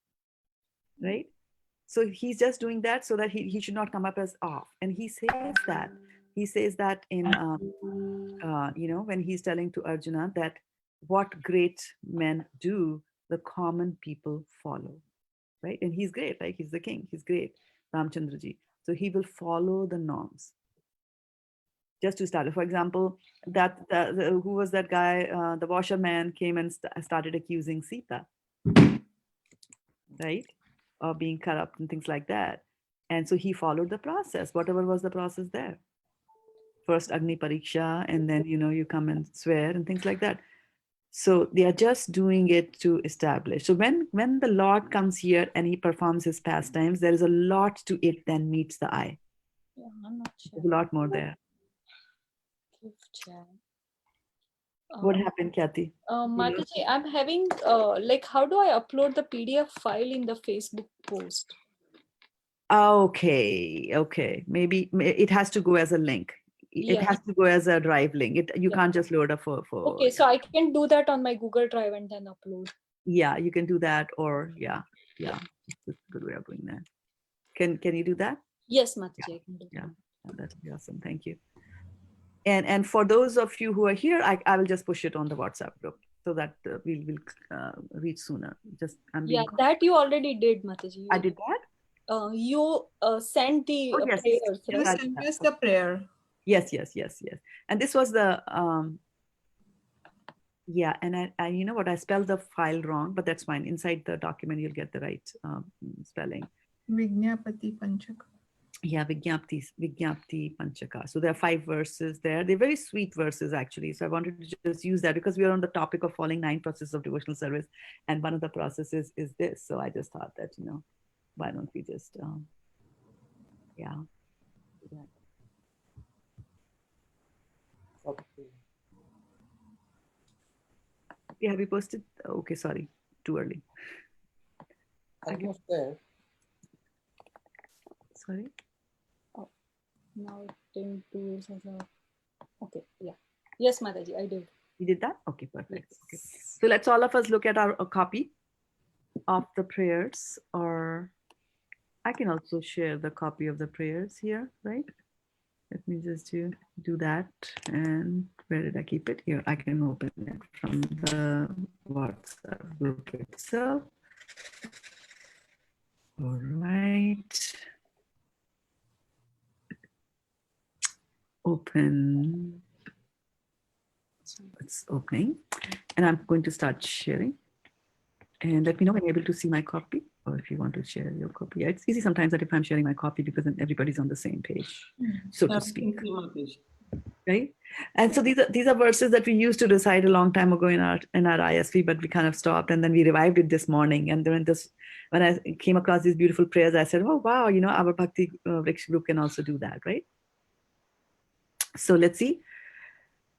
right? So he's just doing that so that he should not come up as off. And he says that in when he's telling to Arjuna that what great men do, the common people follow, right? And he's great, like he's the king, he's great, Ramchandraji. So he will follow the norms. Just to start, for example, who was that guy? The washerman came and started accusing Sita, right, of being corrupt and things like that. And so he followed the process, whatever was the process there. First Agni Pariksha, and then you come and swear and things like that. So they are just doing it to establish. So when the Lord comes here and he performs his pastimes, there is a lot to it than meets the eye. Yeah, I'm not sure. There's a lot more there. What happened, Kathy? Mataji, I'm having how do I upload the PDF file in the Facebook post? Okay. Maybe it has to go as a link. It has to go as a drive link. You can't just load up for. Okay, so I can do that on my Google Drive and then upload. Yeah, you can do that, or yeah, that's a good way of doing that. Can you do that? Yes, Mataji, I can do that. Yeah, that'd be awesome. Thank you. And for those of you who are here, I will just push it on the WhatsApp group so that we'll reach sooner. That you already did, Mataji. I did that? You sent the prayers, You right? sent us the prayer. Yes. And this was the and I you know what, I spelled the file wrong, but that's fine. Inside the document you'll get the right spelling. Vignapati Panchaka. Yeah, Vignapti Panchaka. So there are 5 verses there. They're very sweet verses, actually. So I wanted to just use that because we are on the topic of following 9 processes of devotional service. And one of the processes is this. So I just thought that, why don't we just, yeah. Okay. Yeah, have you posted? Okay, sorry, too early. Almost there. Sorry? Now it didn't do it as a... Okay, yeah. Yes, Mataji, I did. You did that? Okay, perfect. Yes. Okay. So let's all of us look at a copy of the prayers, or I can also share the copy of the prayers here, right? Let me just do that. And where did I keep it? Here, I can open it from the WhatsApp group itself. All right. Open. It's opening. And I'm going to start sharing. And let me know when you're able to see my copy, or if you want to share your copy. Yeah, it's easy sometimes that if I'm sharing my copy, because then everybody's on the same page, so to speak. Right? And so these are verses that we used to recite a long time ago in our ISV, but we kind of stopped, and then we revived it this morning. And then when I came across these beautiful prayers, I said, "Oh wow, our Bhakti Vrksa group can also do that, right?" So let's see.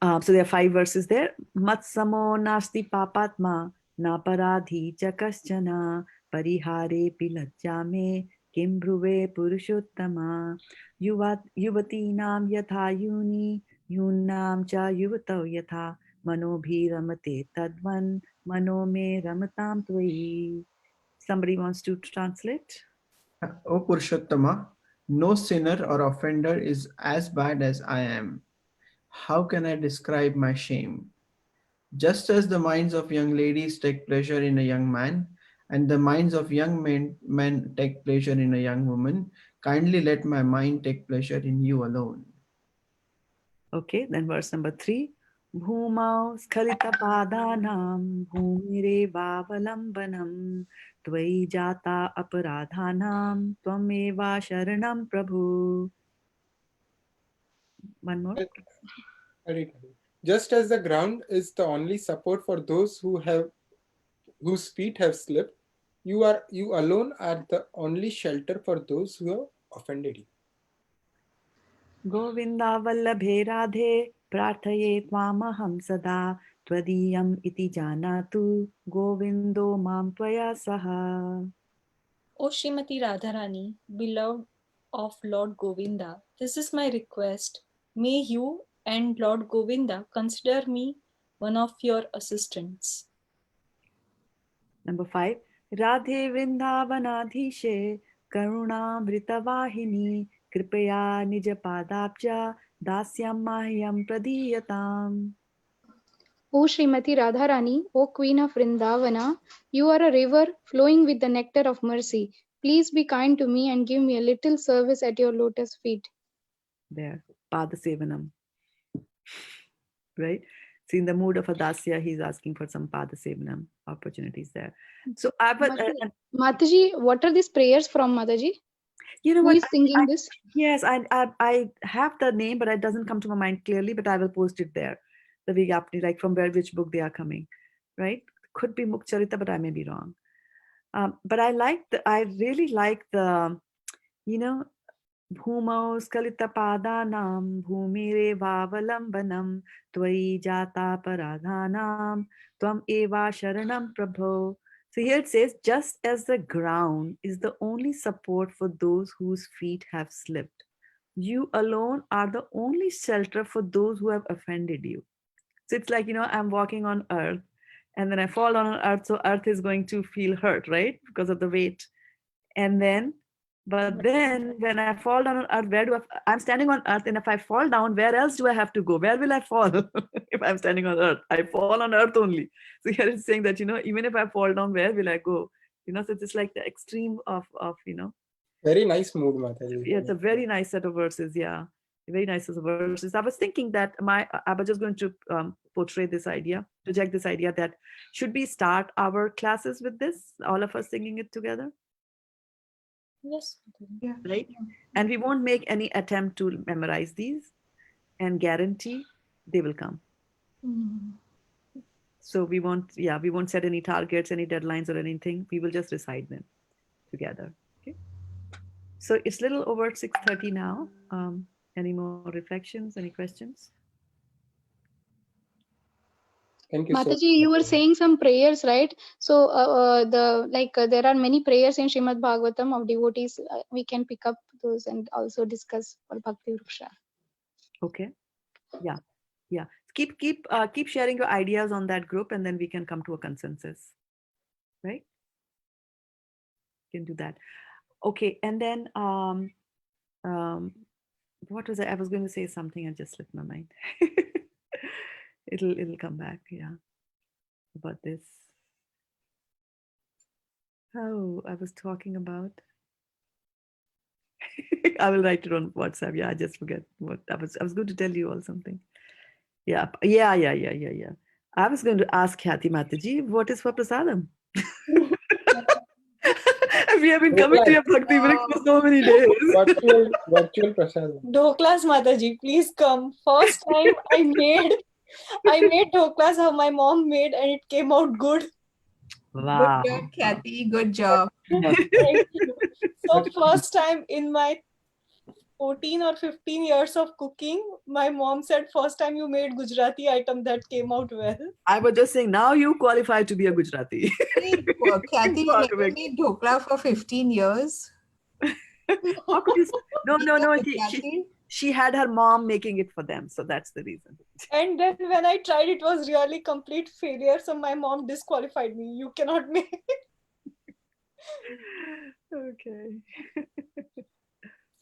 So there are 5 verses there. Matsamo nasti papatma na paradhi chakaschana parihare pilajjame Kim Bhruve Purushottama Yuvatinam Yatha Yuni Yunam Cha Yuvatau Yatha Manobhi Ramate Tadvan Manome Ramatam Tvai. Somebody wants to translate? O Purushottama, no sinner or offender is as bad as I am. How can I describe my shame? Just as the minds of young ladies take pleasure in a young man, and the minds of young men take pleasure in a young woman, kindly let my mind take pleasure in you alone. Okay, then verse number 3. Bhumau Skhalita Padanam Bhumire Vavalambanam Tvai Jata Aparadhanam Tvameva Sharanam Prabhu. One more. Just as the ground is the only support for those whose feet have slipped, you alone are the only shelter for those who have offended you. Govinda Vallabhe Radhe Prarthaye Tvamaham Sada Twadiyam Iti Janatu Govindo Mam Tvaya Saha. O Srimati Radharani, beloved of Lord Govinda, this is my request. May you and Lord Govinda consider me one of your assistants. Number 5. Radhe Vrindavanadhishe Karuna Vritavahini Kripaya Nijapadabja Dasyam Mahyam Pradiyatam. O Srimati Radharani, O Queen of Vrindavana, you are a river flowing with the nectar of mercy. Please be kind to me and give me a little service at your lotus feet. There, Padasevanam. Right? See, in the mood of a Dasya, he's asking for some Padasevanam opportunities there. So, Mataji, what are these prayers from, Mataji? You know Who what? is singing this? Yes, I have the name, but it doesn't come to my mind clearly, but I will post it there. The Vigapni, like from which book they are coming, right? Could be Mukcharita, but I may be wrong. But I really like the, Bhumau Skalita Padanam Bhumire Vavalambanam Tvai Jata Paradhanam Tvam Eva Sharanam Prabho. So here it says, just as the ground is the only support for those whose feet have slipped, you alone are the only shelter for those who have offended you. So it's like, I'm walking on earth and then I fall down on earth. So earth is going to feel hurt, right? Because of the weight. But then when I fall down on earth, I'm standing on earth, and if I fall down, where else do I have to go? Where will I fall if I'm standing on earth? I fall on earth only. So here it's saying that, even if I fall down, where will I go? So it's just like the extreme of. Very nice mood, Mataji. Yeah, it's a very nice set of verses. Yeah, very nice set of verses. I was thinking that I was just going to portray this idea, project this idea that should we start our classes with this, all of us singing it together? Yes. Yeah. Right? And we won't make any attempt to memorize these and guarantee they will come. Mm. So we won't set any targets, any deadlines or anything. We will just recite them together. Okay. So it's a little over 6:30 now. Any more reflections, any questions? Thank you. Mataji, you were saying some prayers, right? So there are many prayers in Srimad Bhagavatam of devotees. We can pick up those and also discuss for Bhakti Vrksa. Okay. Yeah. Keep sharing your ideas on that group, and then we can come to a consensus. Right? You can do that. Okay. And then what was I was going to say something and just slipped my mind. It'll come back. Yeah. About this. Oh, I was talking about. I will write it on WhatsApp. Yeah, I just forget what I was going to tell you all something. Yeah. I was going to ask Khyati Mataji, what is for prasadam? We have been coming to your Bhakti Vrksa for so many days. Virtual prasadam. Dhoklas, Mataji, please come. First time I made dhoklas how my mom made, and it came out good. Wow. Good job, Kathy. Good job. Thank you. So first time in my 14 or 15 years of cooking, my mom said first time you made Gujarati item that came out well. I was just saying, now you qualify to be a Gujarati. Kathy, you never made dhokla for 15 years. How could you? No. Exactly. She had her mom making it for them, so that's the reason. And then when I tried, it was really complete failure. So my mom disqualified me. You cannot make it. Okay.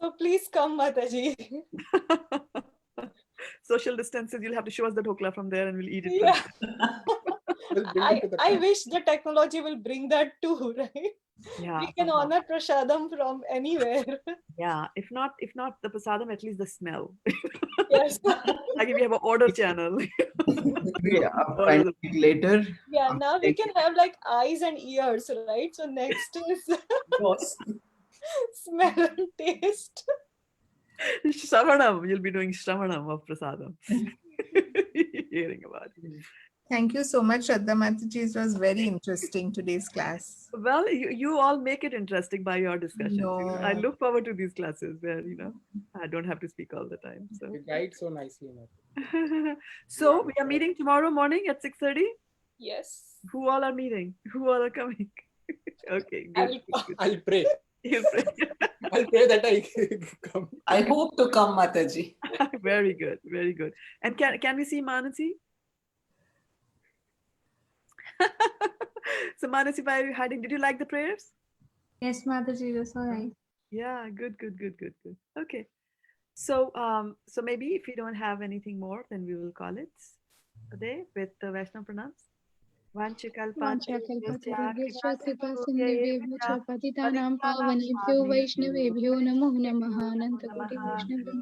So please come, Mataji. Social distances. You'll have to show us the dhokla from there, and we'll eat it. Yeah. We'll bring it to the I camp. wish the technology will bring that too, right? Yeah. We can honor prasadam from anywhere. Yeah. If not the prasadam, at least the smell. Yes. Like if we have an order channel. We Order find the- it later. Yeah, after now we taking- can have like eyes and ears, right? So next is Yes. smell and taste. Shravanam. You'll be doing Shravanam of prasadam. Hearing about it. Thank you so much, Shraddha Mataji. It was very interesting today's class. Well, you all make it interesting by your discussions. I No. look forward to these classes where I don't have to speak all the time. So You guide so nicely. so we are meeting tomorrow morning at 6:30. Yes. Who all are meeting? Who all are coming? Okay, I good. will I'll pray. You'll pray. I'll pray that I come. I hope to come, Mataji. Very good, very good. And can we see Manasi? So Manasi, why are you hiding? Did you like the prayers? Yes, Mataji, that's all right. Yeah, good. Okay. So so maybe if we don't have anything more, then we will call it a day with the Vaishnav pranams. वाञ्छाकल्पतरुभ्यश्च कृपासिन्धुभ्यः च पतितानां पावनेभ्यो वैष्णवेभ्यो नमो नमः अनन्तकोटि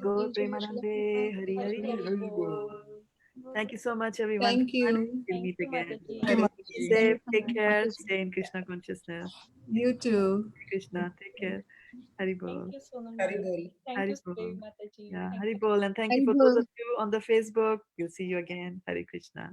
Go वैष्णववृन्दे जय Premanande, Hari Hari. Hari Bol. Thank you so much, everyone. Thank you. We'll Thank meet you, again. Mataji. Thank you. Be safe. Take care. Stay in Krishna consciousness. You too. Krishna, take care. Hari Bol. Thank you, Sonal. Haribol. Thank Hari you, Dev Bol. Mataji. Yeah, Thank Hari you. Bol. And thank you Hari for those Bol. of you on the Facebook. We'll see you again. Hari Krishna.